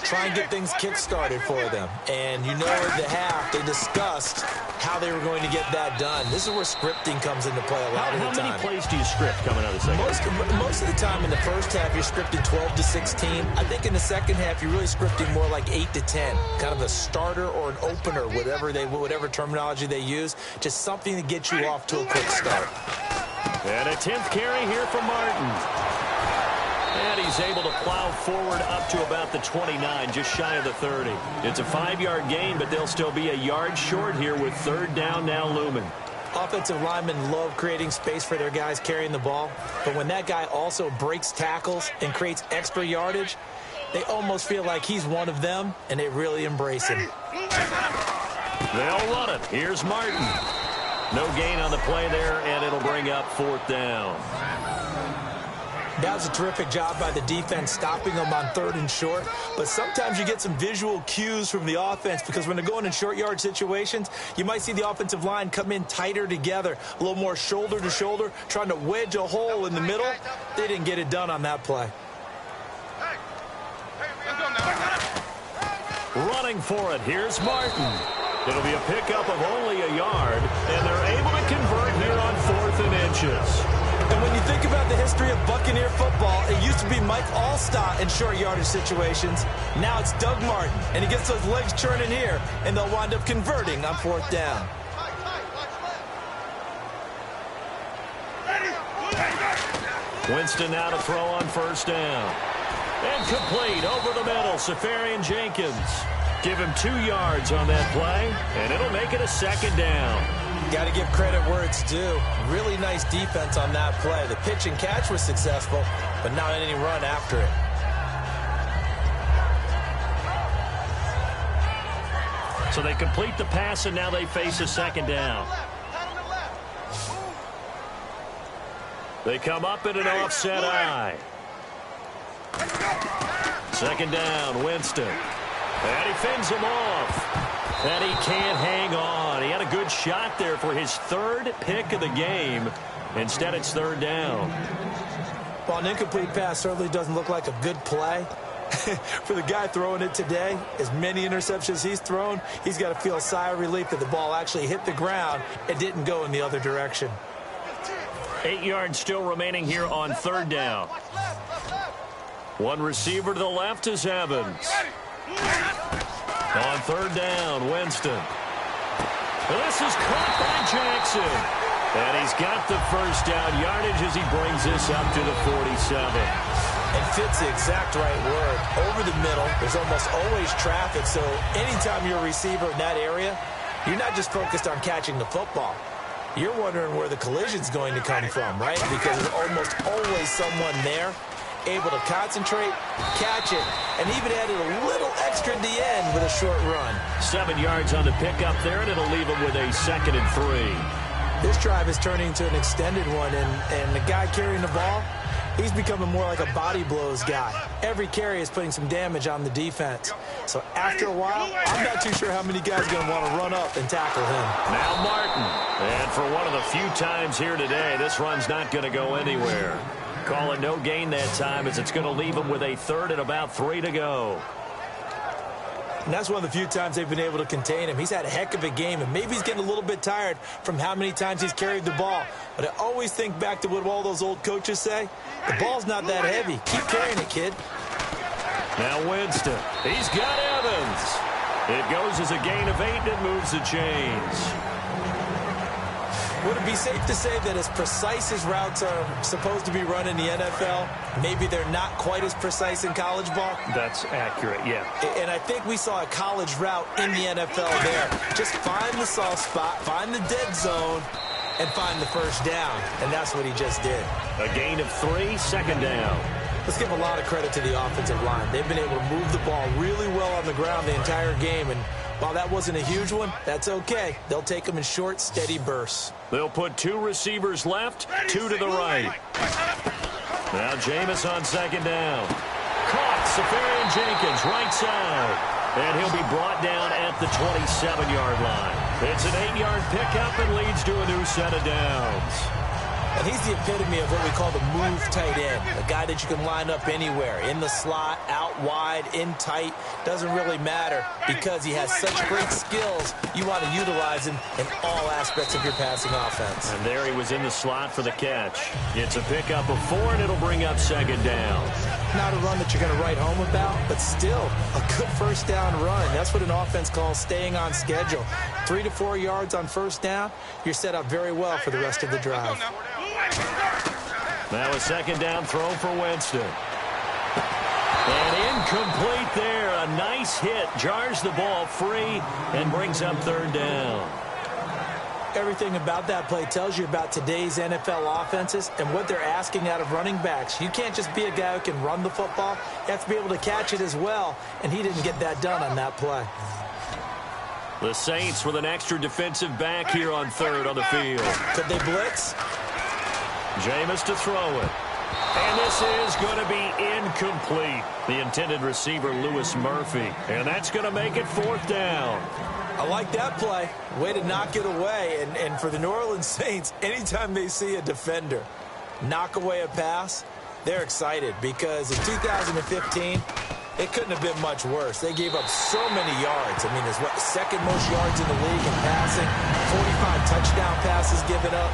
Try and get things kick-started for them. And you know at the half, they discussed how they were going to get that done. This is where scripting comes into play a lot of the time. How many plays do you script coming out of the second half? Most of the time in the first half, you're scripting 12 to 16. I think in the second half, you're really scripting more like 8 to 10. Kind of a starter or an opener, whatever terminology they use. Just something to get you off to a quick start. And a 10th carry here for Martin. And he's able to plow forward up to about the 29, just shy of the 30. It's a 5-yard gain, but they'll still be a yard short here with third down now looming. Offensive linemen love creating space for their guys carrying the ball, but when that guy also breaks tackles and creates extra yardage, they almost feel like he's one of them, and they really embrace him. They'll run it. Here's Martin. No gain on the play there, and it'll bring up fourth down. That was a terrific job by the defense stopping them on third and short. But sometimes you get some visual cues from the offense because when they're going in short yard situations, you might see the offensive line come in tighter together, a little more shoulder to shoulder, trying to wedge a hole in the middle. They didn't get it done on that play. Running for it. Here's Martin. It'll be a pickup of only a yard, and they're able to convert here on 4th and inches. And when you think about the history of Buccaneer football, it used to be Mike Allstott in short yardage situations. Now it's Doug Martin, and he gets those legs churning here, and they'll wind up converting on 4th down. Winston now to throw on first down. And complete over the middle, Safarian Jenkins. Give him 2 yards on that play, and it'll make it a second down. Got to give credit where it's due. Really nice defense on that play. The pitch and catch was successful, but not any run after it. So they complete the pass, and now they face a second down. They come up in an offset eye. Second down, Winston. And he fends him off. And he can't hang on. He had a good shot there for his 3rd pick of the game. Instead, it's 3rd down. Well, an incomplete pass certainly doesn't look like a good play. For the guy throwing it today, as many interceptions he's thrown, he's got to feel a sigh of relief that the ball actually hit the ground and didn't go in the other direction. 8 yards still remaining here on 3rd down. One receiver to the left is Evans. On 3rd down, Winston. This is caught by Jackson. And he's got the first down yardage as he brings this up to the 47. And fits the exact right word. Over the middle, there's almost always traffic, so anytime you're a receiver in that area, you're not just focused on catching the football. You're wondering where the collision's going to come from, right? Because there's almost always someone there able to concentrate, catch it, and even added a little extra at the end with a short run. 7 yards on the pickup there, and it'll leave him with a 2nd and 3. This drive is turning into an extended one, and the guy carrying the ball, he's becoming more like a body blows guy. Every carry is putting some damage on the defense. So after a while, I'm not too sure how many guys are going to want to run up and tackle him. Now Martin. And for one of the few times here today, this run's not going to go anywhere. Call it no gain that time as it's going to leave him with a 3rd and about 3 to go. And that's one of the few times they've been able to contain him. He's had a heck of a game, and maybe he's getting a little bit tired from how many times he's carried the ball. But I always think back to what all those old coaches say. The ball's not that heavy. Keep carrying it, kid. Now Winston. He's got Evans. It goes as a gain of 8 and it moves the chains. Would it be safe to say that as precise as routes are supposed to be run in the NFL, maybe they're not quite as precise in college ball? That's accurate, yeah. And I think we saw a college route in the NFL there. Just find the soft spot, find the dead zone, and find the first down. And that's what he just did. A gain of 3, second down. Let's give a lot of credit to the offensive line. They've been able to move the ball really well on the ground the entire game. And while that wasn't a huge one, that's okay. They'll take them in short, steady bursts. They'll put 2 receivers left, 2 to the right. Now Jameis on second down. Caught, Safarian Jenkins, right side. And he'll be brought down at the 27-yard line. It's an 8-yard pickup and leads to a new set of downs. And he's the epitome of what we call the move tight end, a guy that you can line up anywhere, in the slot, out wide, in tight, doesn't really matter because he has such great skills. You want to utilize him in all aspects of your passing offense. And there he was in the slot for the catch. It's a pickup of 4, and it'll bring up second down. Not a run that you're going to write home about, but still a good first down run. That's what an offense calls staying on schedule. 3 to 4 yards on first down, you're set up very well for the rest of the drive. Now a second down throw for Winston. And incomplete there. A nice hit. Jars the ball free and brings up third down. Everything about that play tells you about today's NFL offenses and what they're asking out of running backs. You can't just be a guy who can run the football. You have to be able to catch it as well, and he didn't get that done on that play. The Saints with an extra defensive back here on third on the field. Could they blitz? Jameis to throw it. And this is going to be incomplete. The intended receiver, Lewis Murphy. And that's going to make it fourth down. I like that play. Way to knock it away. And for the New Orleans Saints, anytime they see a defender knock away a pass, they're excited because in 2015, it couldn't have been much worse. They gave up so many yards. I mean, it's what, second most yards in the league in passing, 45 touchdown passes given up.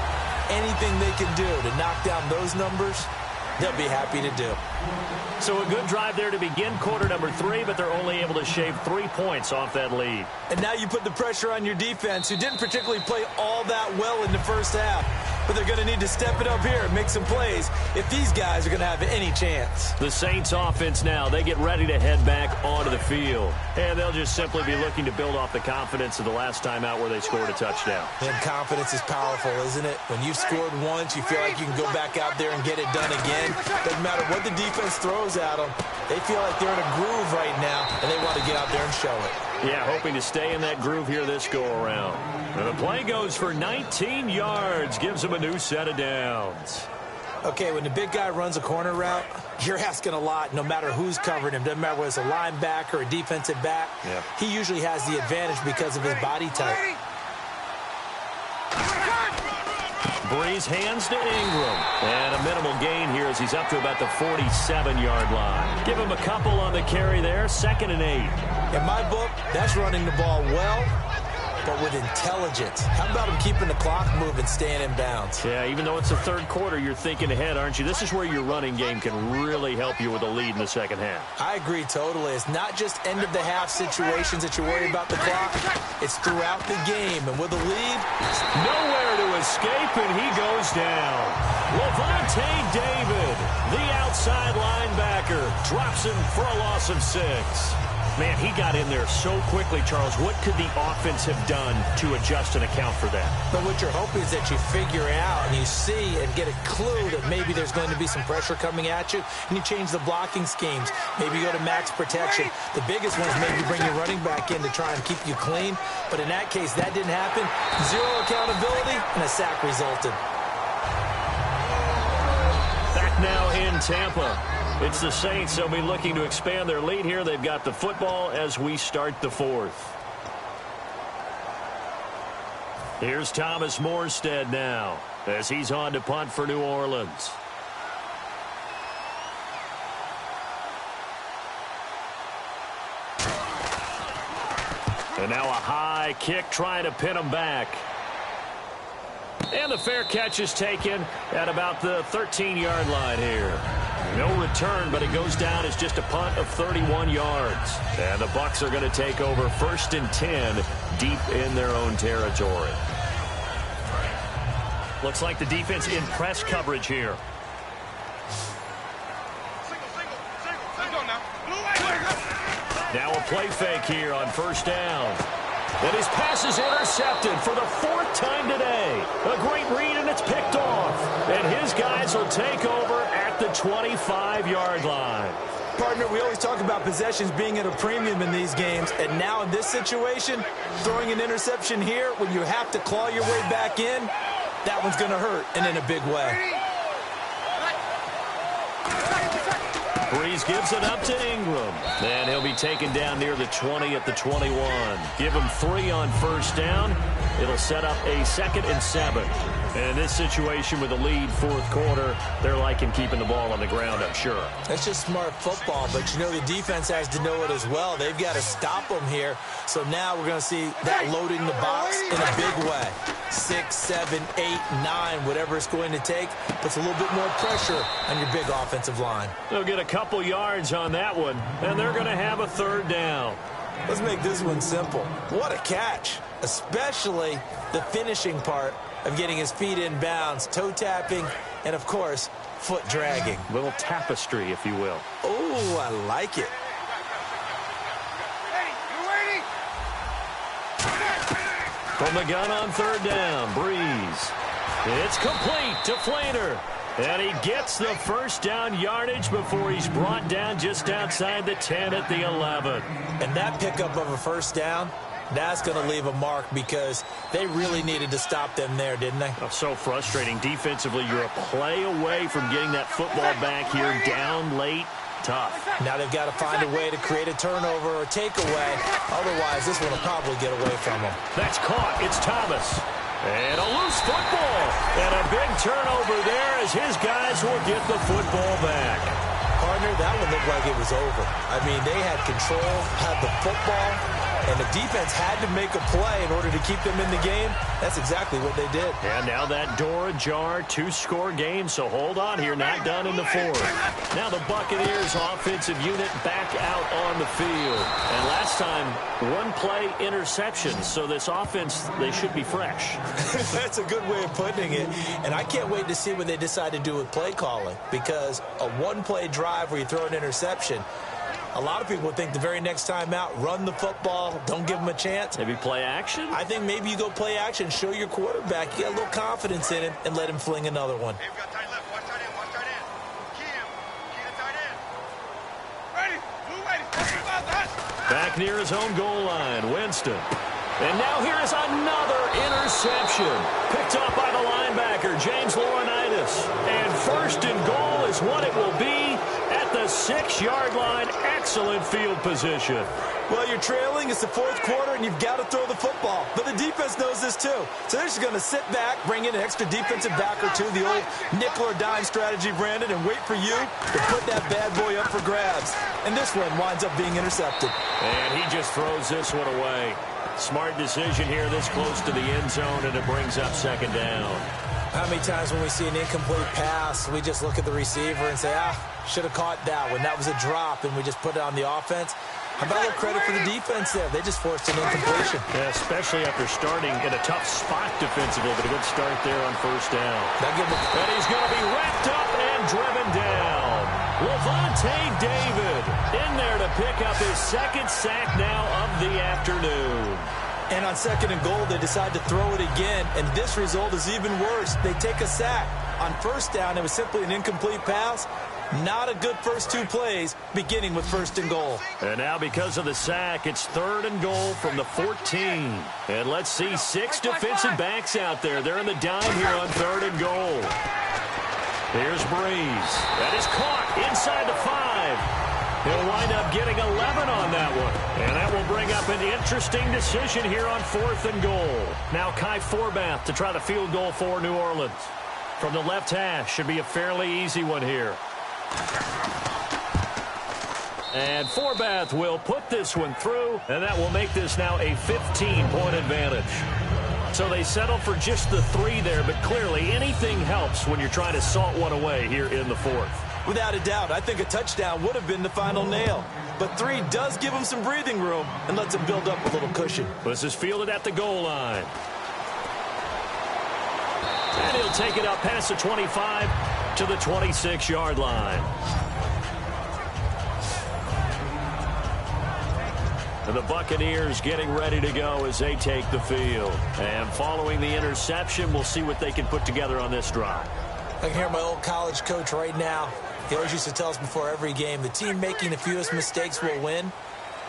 Anything they can do to knock down those numbers, they'll be happy to do. So a good drive there to begin quarter number 3, but they're only able to shave 3 points off that lead. And now you put the pressure on your defense, who didn't particularly play all that well in the first half. But they're going to need to step it up here and make some plays if these guys are going to have any chance. The Saints offense now, they get ready to head back onto the field. And they'll just simply be looking to build off the confidence of the last time out where they scored a touchdown. And confidence is powerful, isn't it? When you've scored once, you feel like you can go back out there and get it done again. Doesn't matter what the defense throws at them. They feel like they're in a groove right now, and they want to get out there and show it. Yeah, hoping to stay in that groove here this go-around. And the play goes for 19 yards, gives them a new set of downs. Okay, when the big guy runs a corner route, you're asking a lot no matter who's covering him. Doesn't matter whether it's a linebacker or a defensive back. Yeah. He usually has the advantage because of his body type. Breeze hands to Ingram. And a minimal gain here as he's up to about the 47-yard line. Give him a couple on the carry there, 2nd and 8. In my book, that's running the ball well, but with intelligence. How about him keeping the clock moving, staying in bounds? Yeah, even though it's the third quarter, you're thinking ahead, aren't you? This is where your running game can really help you with a lead in the second half. I agree totally. It's not just end-of-the-half situations that you worry about the clock. It's throughout the game. And with a lead, nowhere to escape, and he goes down. Levante David, the outside linebacker, drops him for a loss of 6. Man, he got in there so quickly, Charles. What could the offense have done to adjust and account for that? But what you're hoping is that you figure out and you see and get a clue that maybe there's going to be some pressure coming at you, and you change the blocking schemes. Maybe you go to max protection. The biggest one is maybe bring your running back in to try and keep you clean. But in that case, that didn't happen. 0 accountability, and a sack resulted. Back now in Tampa. It's the Saints. They'll be looking to expand their lead here. They've got the football as we start the 4th. Here's Thomas Morstead now as he's on to punt for New Orleans. And now a high kick trying to pin him back. And the fair catch is taken at about the 13-yard line here. No return, but it goes down as just a punt of 31 yards. And the Bucs are going to take over 1st and 10 deep in their own territory. Looks like the defense in press coverage here. Now a play fake here on 1st down. And his pass is intercepted for the 4th time today. A great read, and it's picked off. And his guys will take over at the 25-yard line. Partner, we always talk about possessions being at a premium in these games, and now in this situation, throwing an interception here when you have to claw your way back in, that one's going to hurt, and in a big way. Breeze gives it up to Ingram. And he'll be taken down near the 20 at the 21. Give him 3 on 1st down. It'll set up a 2nd and 7. And in this situation with a lead 4th quarter, they're liking keeping the ball on the ground, I'm sure. That's just smart football, but you know the defense has to know it as well. They've got to stop them here. So now we're going to see that loading the box in a big way. 6, 7, 8, 9, whatever it's going to take, puts a little bit more pressure on your big offensive line. They'll get a couple yards on that one, and they're going to have a 3rd down. Let's make this one simple. What a catch, especially the finishing part of getting his feet in bounds, toe tapping, and, of course, foot dragging. Little tapestry, if you will. Oh, I like it. From the gun on 3rd down, Breeze. It's complete to Flater. And he gets the 1st down yardage before he's brought down just outside the 10 at the 11. And that pickup of a 1st down, that's going to leave a mark because they really needed to stop them there, didn't they? Oh, so frustrating. Defensively, you're a play away from getting that football back here down late. Tough. Now they've got to find a way to create a turnover or takeaway. Otherwise, this one will probably get away from them. That's caught. It's Thomas. And a loose football. And a big turnover there as his guys will get the football back. Partner, that one looked like it was over. I mean, they had control, had the football, and the defense had to make a play in order to keep them in the game. That's exactly what they did. And now that door ajar, 2-score game, so hold on here, not done in the 4th. Now the Buccaneers offensive unit back out on the field. And last time, 1-play interception, so this offense, they should be fresh. That's a good way of putting it. And I can't wait to see what they decide to do with play calling, because a 1-play drive where you throw an interception, a lot of people think the very next time out, run the football, don't give them a chance. Maybe play action? I think maybe you go play action, show your quarterback, you got a little confidence in him, and let him fling another one. Hey, we got tight left, watch tight end, watch tight end. Key him, key to tight end. Ready, blue ready. Back near his own goal line, Winston. And now here is another interception. Picked up by the linebacker, James Laurinaitis. And 1st and goal is what it will be at the 6-yard line. Excellent field position. Well, you're trailing. It's the 4th quarter, and you've got to throw the football. But the defense knows this, too. So they're just going to sit back, bring in an extra defensive back or two, the old nickel or dime strategy, Brandon, and wait for you to put that bad boy up for grabs. And this one winds up being intercepted. And he just throws this one away. Smart decision here this close to the end zone, and it brings up 2nd down. How many times when we see an incomplete pass, we just look at the receiver and say, should have caught that one. That was a drop, and we just put it on the offense. How about a little credit for the defense there? They just forced an incompletion. Yeah, especially after starting in a tough spot defensively, but a good start there on 1st down. And he's going to be wrapped up and driven down. Levante David in there to pick up his 2nd sack now of the afternoon. And on 2nd and goal, they decide to throw it again, and this result is even worse. They take a sack. On 1st down, it was simply an incomplete pass. Not a good first 2 plays, beginning with 1st and goal. And now because of the sack, it's 3rd and goal from the 14. And let's see 6 defensive backs out there. They're in the dime here on 3rd and goal. Here's Breeze. That is caught inside the 5. He'll wind up getting 11 on that one. And that will bring up an interesting decision here on 4th and goal. Now Kai Forbath to try the field goal for New Orleans. From the left hash, should be a fairly easy one here. And Forbath will put this one through, and that will make this now a 15-point advantage. So they settle for just the 3 there, but clearly anything helps when you're trying to salt one away here in the 4th. Without a doubt, I think a touchdown would have been the final nail. But 3 does give him some breathing room and lets him build up a little cushion. This is fielded at the goal line. And he'll take it up past the 25 to the 26-yard line. And the Buccaneers getting ready to go as they take the field. And following the interception, we'll see what they can put together on this drive. I can hear my old college coach right now. He always used to tell us before every game, the team making the fewest mistakes will win.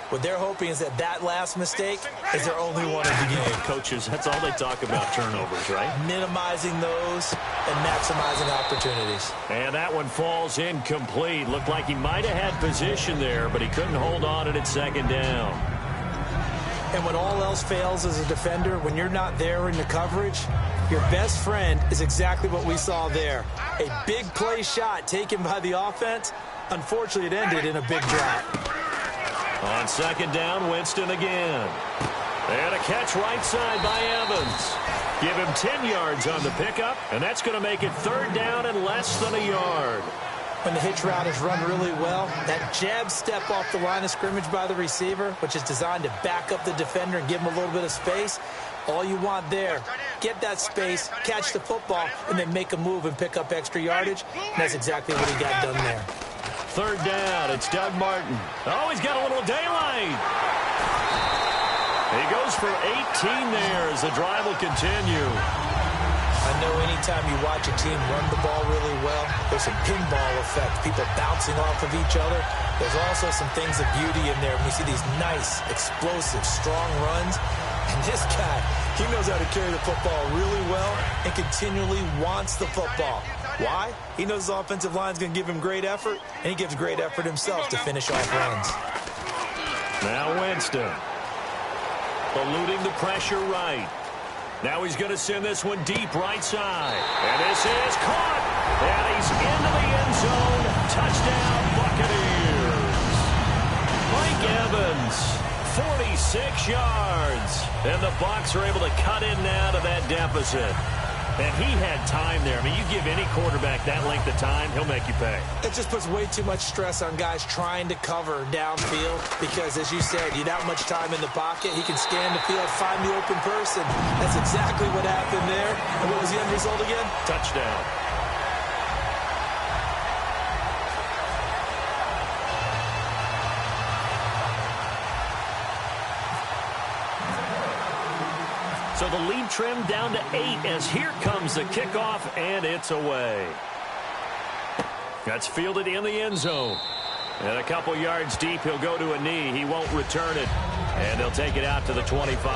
What they're hoping is that last mistake is their only one of the game. Coaches, that's all they talk about, turnovers, right? Minimizing those and maximizing opportunities. And that one falls incomplete. Looked like he might have had position there, but he couldn't hold on at second down. And when all else fails as a defender, when you're not there in the coverage, your best friend is exactly what we saw there. A big play shot taken by the offense. Unfortunately, it ended in a big drop. On second down, Winston again. And a catch right side by Evans. Give him 10 yards on the pickup, and that's going to make it third down and less than a yard. When the hitch route is run really well, that jab step off the line of scrimmage by the receiver, which is designed to back up the defender and give him a little bit of space, all you want there, get that space, catch the football, and then make a move and pick up extra yardage. And that's exactly what he got done there. Third down, it's Doug Martin. Oh, he's got a little daylight. He goes for 18 there as the drive will continue. I know anytime you watch a team run the ball really well, there's some pinball effect, people bouncing off of each other. There's also some things of beauty in there when you see these nice, explosive, strong runs. And this guy, he knows how to carry the football really well and continually wants the football. Why? He knows his offensive line's going to give him great effort, and he gives great effort himself to finish off runs. Now Winston. Eluding the pressure right. Now he's going to send this one deep right side. And this is caught. And he's into the end zone. Touchdown, Buccaneers. Mike Evans, 46 yards. And the Bucs are able to cut in now to that deficit. And he had time there. I mean, you give any quarterback that length of time, he'll make you pay. It just puts way too much stress on guys trying to cover downfield because, as you said, you don't have much time in the pocket. He can scan the field, find the open person. That's exactly what happened there. And what was the end result again? Touchdown. So the lead trimmed down to 8 as here comes the kickoff, and it's away. That's fielded in the end zone. And a couple yards deep, he'll go to a knee. He won't return it. And they'll take it out to the 25.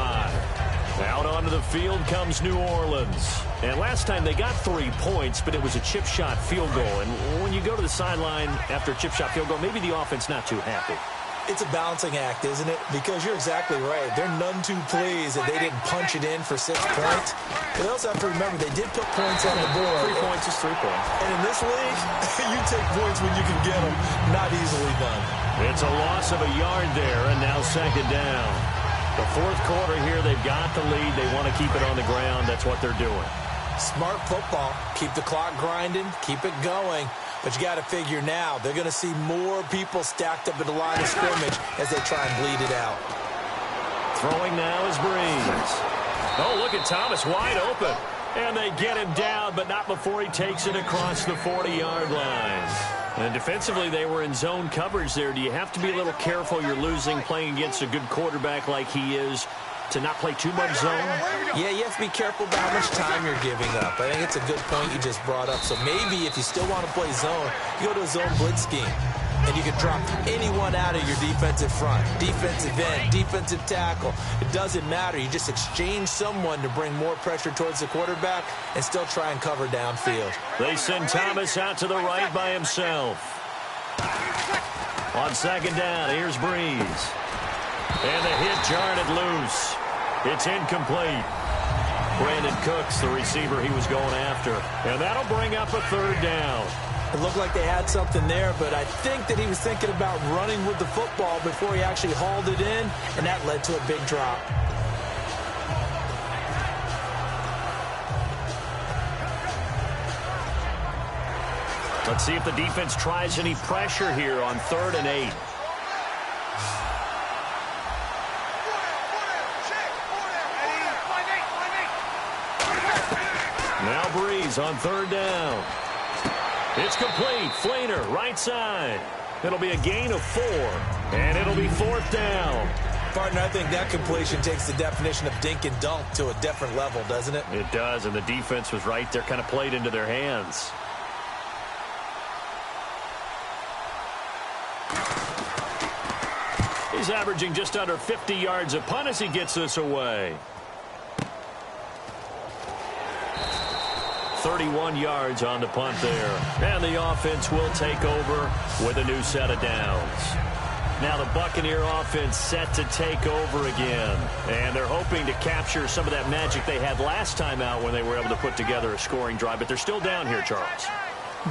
Out onto the field comes New Orleans. And last time they got 3 points, but it was a chip shot field goal. And when you go to the sideline after a chip shot field goal, maybe the offense not too happy. It's a balancing act, isn't it? Because you're exactly right. They're none too pleased that they didn't punch it in for 6 points. But they also have to remember they did put points on the board. 3 points is 3 points. And in this league, you take points when you can get them. Not easily done. It's a loss of a yard there, and now second down. The fourth quarter here, they've got the lead. They want to keep it on the ground. That's what they're doing. Smart football. Keep the clock grinding. Keep it going. But you got to figure now, they're going to see more people stacked up at the line of scrimmage as they try and bleed it out. Throwing now is Breeze. Oh, look at Thomas wide open. And they get him down, but not before he takes it across the 40-yard line. And defensively, they were in zone coverage there. Do you have to be a little careful? You're losing playing against a good quarterback like he is to not play too much zone? Yeah, you have to be careful about how much time you're giving up. I think it's a good point you just brought up. So maybe if you still want to play zone, you go to a zone blitz scheme. And you can drop anyone out of your defensive front. Defensive end, defensive tackle. It doesn't matter. You just exchange someone to bring more pressure towards the quarterback and still try and cover downfield. They send Thomas out to the right by himself. On second down, here's Breeze. And the hit jarred it loose. It's incomplete. Brandon Cooks, the receiver he was going after. And that'll bring up a third down. It looked like they had something there, but I think that he was thinking about running with the football before he actually hauled it in, and that led to a big drop. Let's see if the defense tries any pressure here on 3rd and 8. Now Breeze on 3rd down. It's complete. Flainer, right side. It'll be a gain of 4, and it'll be 4th down. Partner, I think that completion takes the definition of dink and dunk to a different level, doesn't it? It does, and the defense was right there, kind of played into their hands. He's averaging just under 50 yards a punt as he gets this away. 31 yards on the punt there. And the offense will take over with a new set of downs. Now the Buccaneer offense set to take over again. And they're hoping to capture some of that magic they had last time out when they were able to put together a scoring drive. But they're still down here, Charles.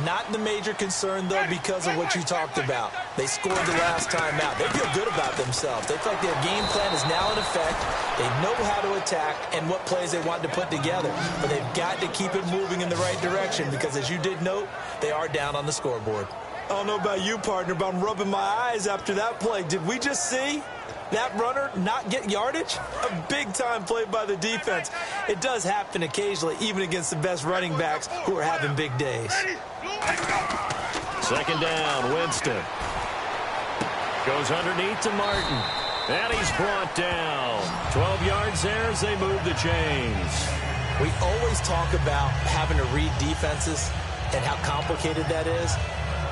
Not the major concern, though, because of what you talked about. They scored the last time out. They feel good about themselves. They feel like their game plan is now in effect. They know how to attack and what plays they want to put together. But they've got to keep it moving in the right direction because, as you did note, they are down on the scoreboard. I don't know about you, partner, but I'm rubbing my eyes after that play. Did we just see that runner not get yardage? A big-time play by the defense. It does happen occasionally, even against the best running backs who are having big days. 2nd down, Winston. Goes underneath to Martin. And he's brought down. 12 yards there as they move the chains. We always talk about having to read defenses and how complicated that is.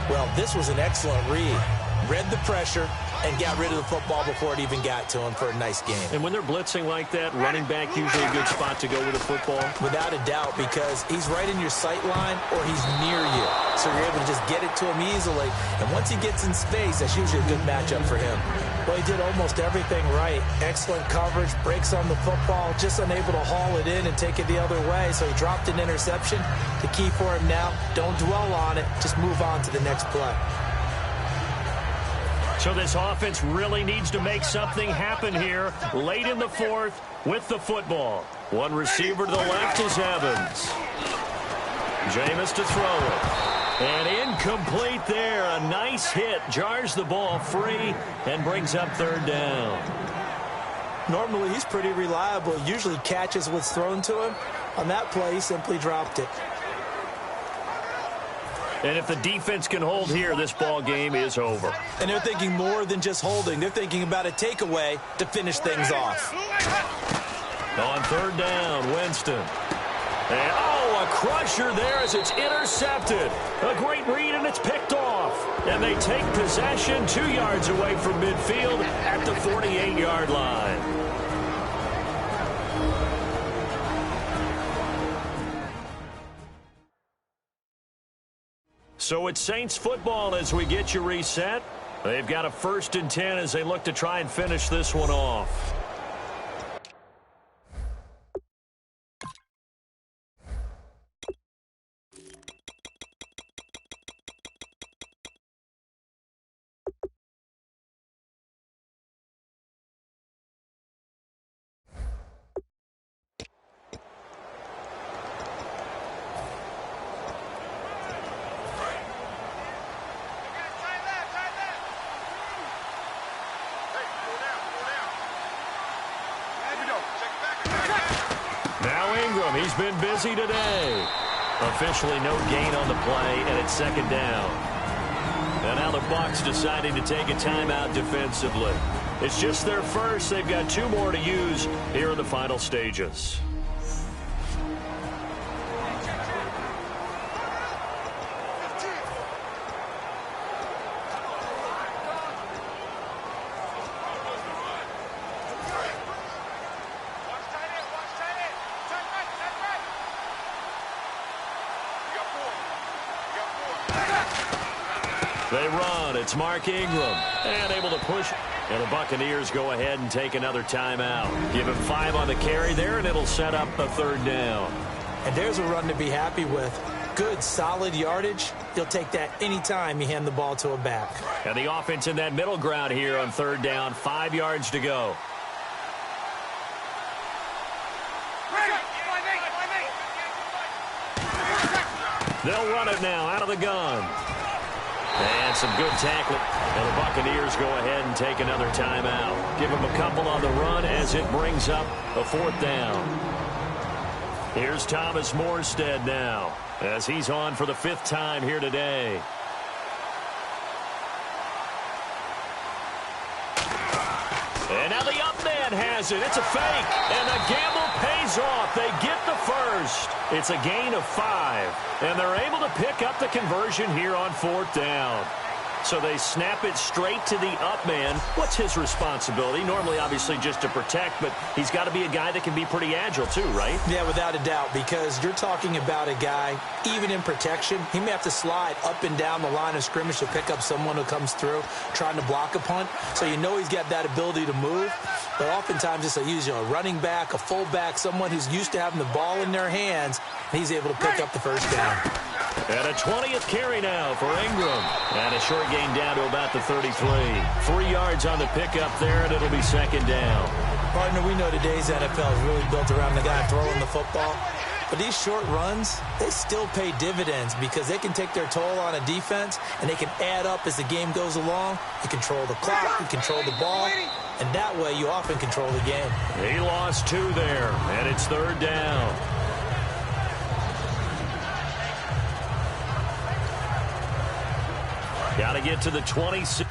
Well, this was an excellent read. Read the pressure and got rid of the football before it even got to him for a nice game. And when they're blitzing like that, running back usually a good spot to go with the football? Without a doubt, because he's right in your sight line or he's near you. So you're able to just get it to him easily. And once he gets in space, that's usually a good matchup for him. Well, he did almost everything right. Excellent coverage, breaks on the football, just unable to haul it in and take it the other way. So he dropped an interception. The key for him now, don't dwell on it. Just move on to the next play. So this offense really needs to make something happen here late in the 4th with the football. One receiver to the left is Evans. Jameis to throw it. And incomplete there. A nice hit. Jars the ball free and brings up 3rd down. Normally, he's pretty reliable. Usually catches what's thrown to him. On that play, he simply dropped it. And if the defense can hold here, this ball game is over. And they're thinking more than just holding. They're thinking about a takeaway to finish things off. On 3rd down, Winston. And, a crusher there as it's intercepted. A great read, and it's picked off. And they take possession 2 yards away from midfield at the 48-yard line. So it's Saints football as we get you reset. They've got a 1st and 10 as they look to try and finish this one off. He's been busy today. Officially no gain on the play, and it's 2nd down. And now the Bucs deciding to take a timeout defensively. It's just their first. They've got 2 more to use here in the final stages. They run. It's Mark Ingram. And able to push. And the Buccaneers go ahead and take another timeout. Give him 5 on the carry there, and it'll set up a 3rd down. And there's a run to be happy with. Good, solid yardage. He'll take that anytime you hand the ball to a back. And the offense in that middle ground here on 3rd down. 5 yards to go. They'll run it now out of the gun. And some good tackling. And the Buccaneers go ahead and take another timeout. Give them a couple on the run as it brings up a 4th down. Here's Thomas Morstead now as he's on for the 5th time here today. And now the up man has it. It's a fake. And the gamble pays off. They get the first. It's a gain of 5. And they're able to pick up the conversion here on 4th down. So they snap it straight to the up man. What's his responsibility? Normally, obviously, just to protect, but he's got to be a guy that can be pretty agile too, right? Yeah, without a doubt, because you're talking about a guy, even in protection, he may have to slide up and down the line of scrimmage to pick up someone who comes through trying to block a punt. So you know he's got that ability to move. But oftentimes it's a running back, a fullback, someone who's used to having the ball in their hands, and he's able to pick up the first down. And a 20th carry now for Ingram. And a short gain down to about the 33. 3 yards on the pickup there, and it'll be 2nd down. Partner, we know today's NFL is really built around the guy throwing the football. But these short runs, they still pay dividends because they can take their toll on a defense, and they can add up as the game goes along. You control the clock, you control the ball, and that way you often control the game. He lost 2 there, and it's 3rd down. Got to get to the 26.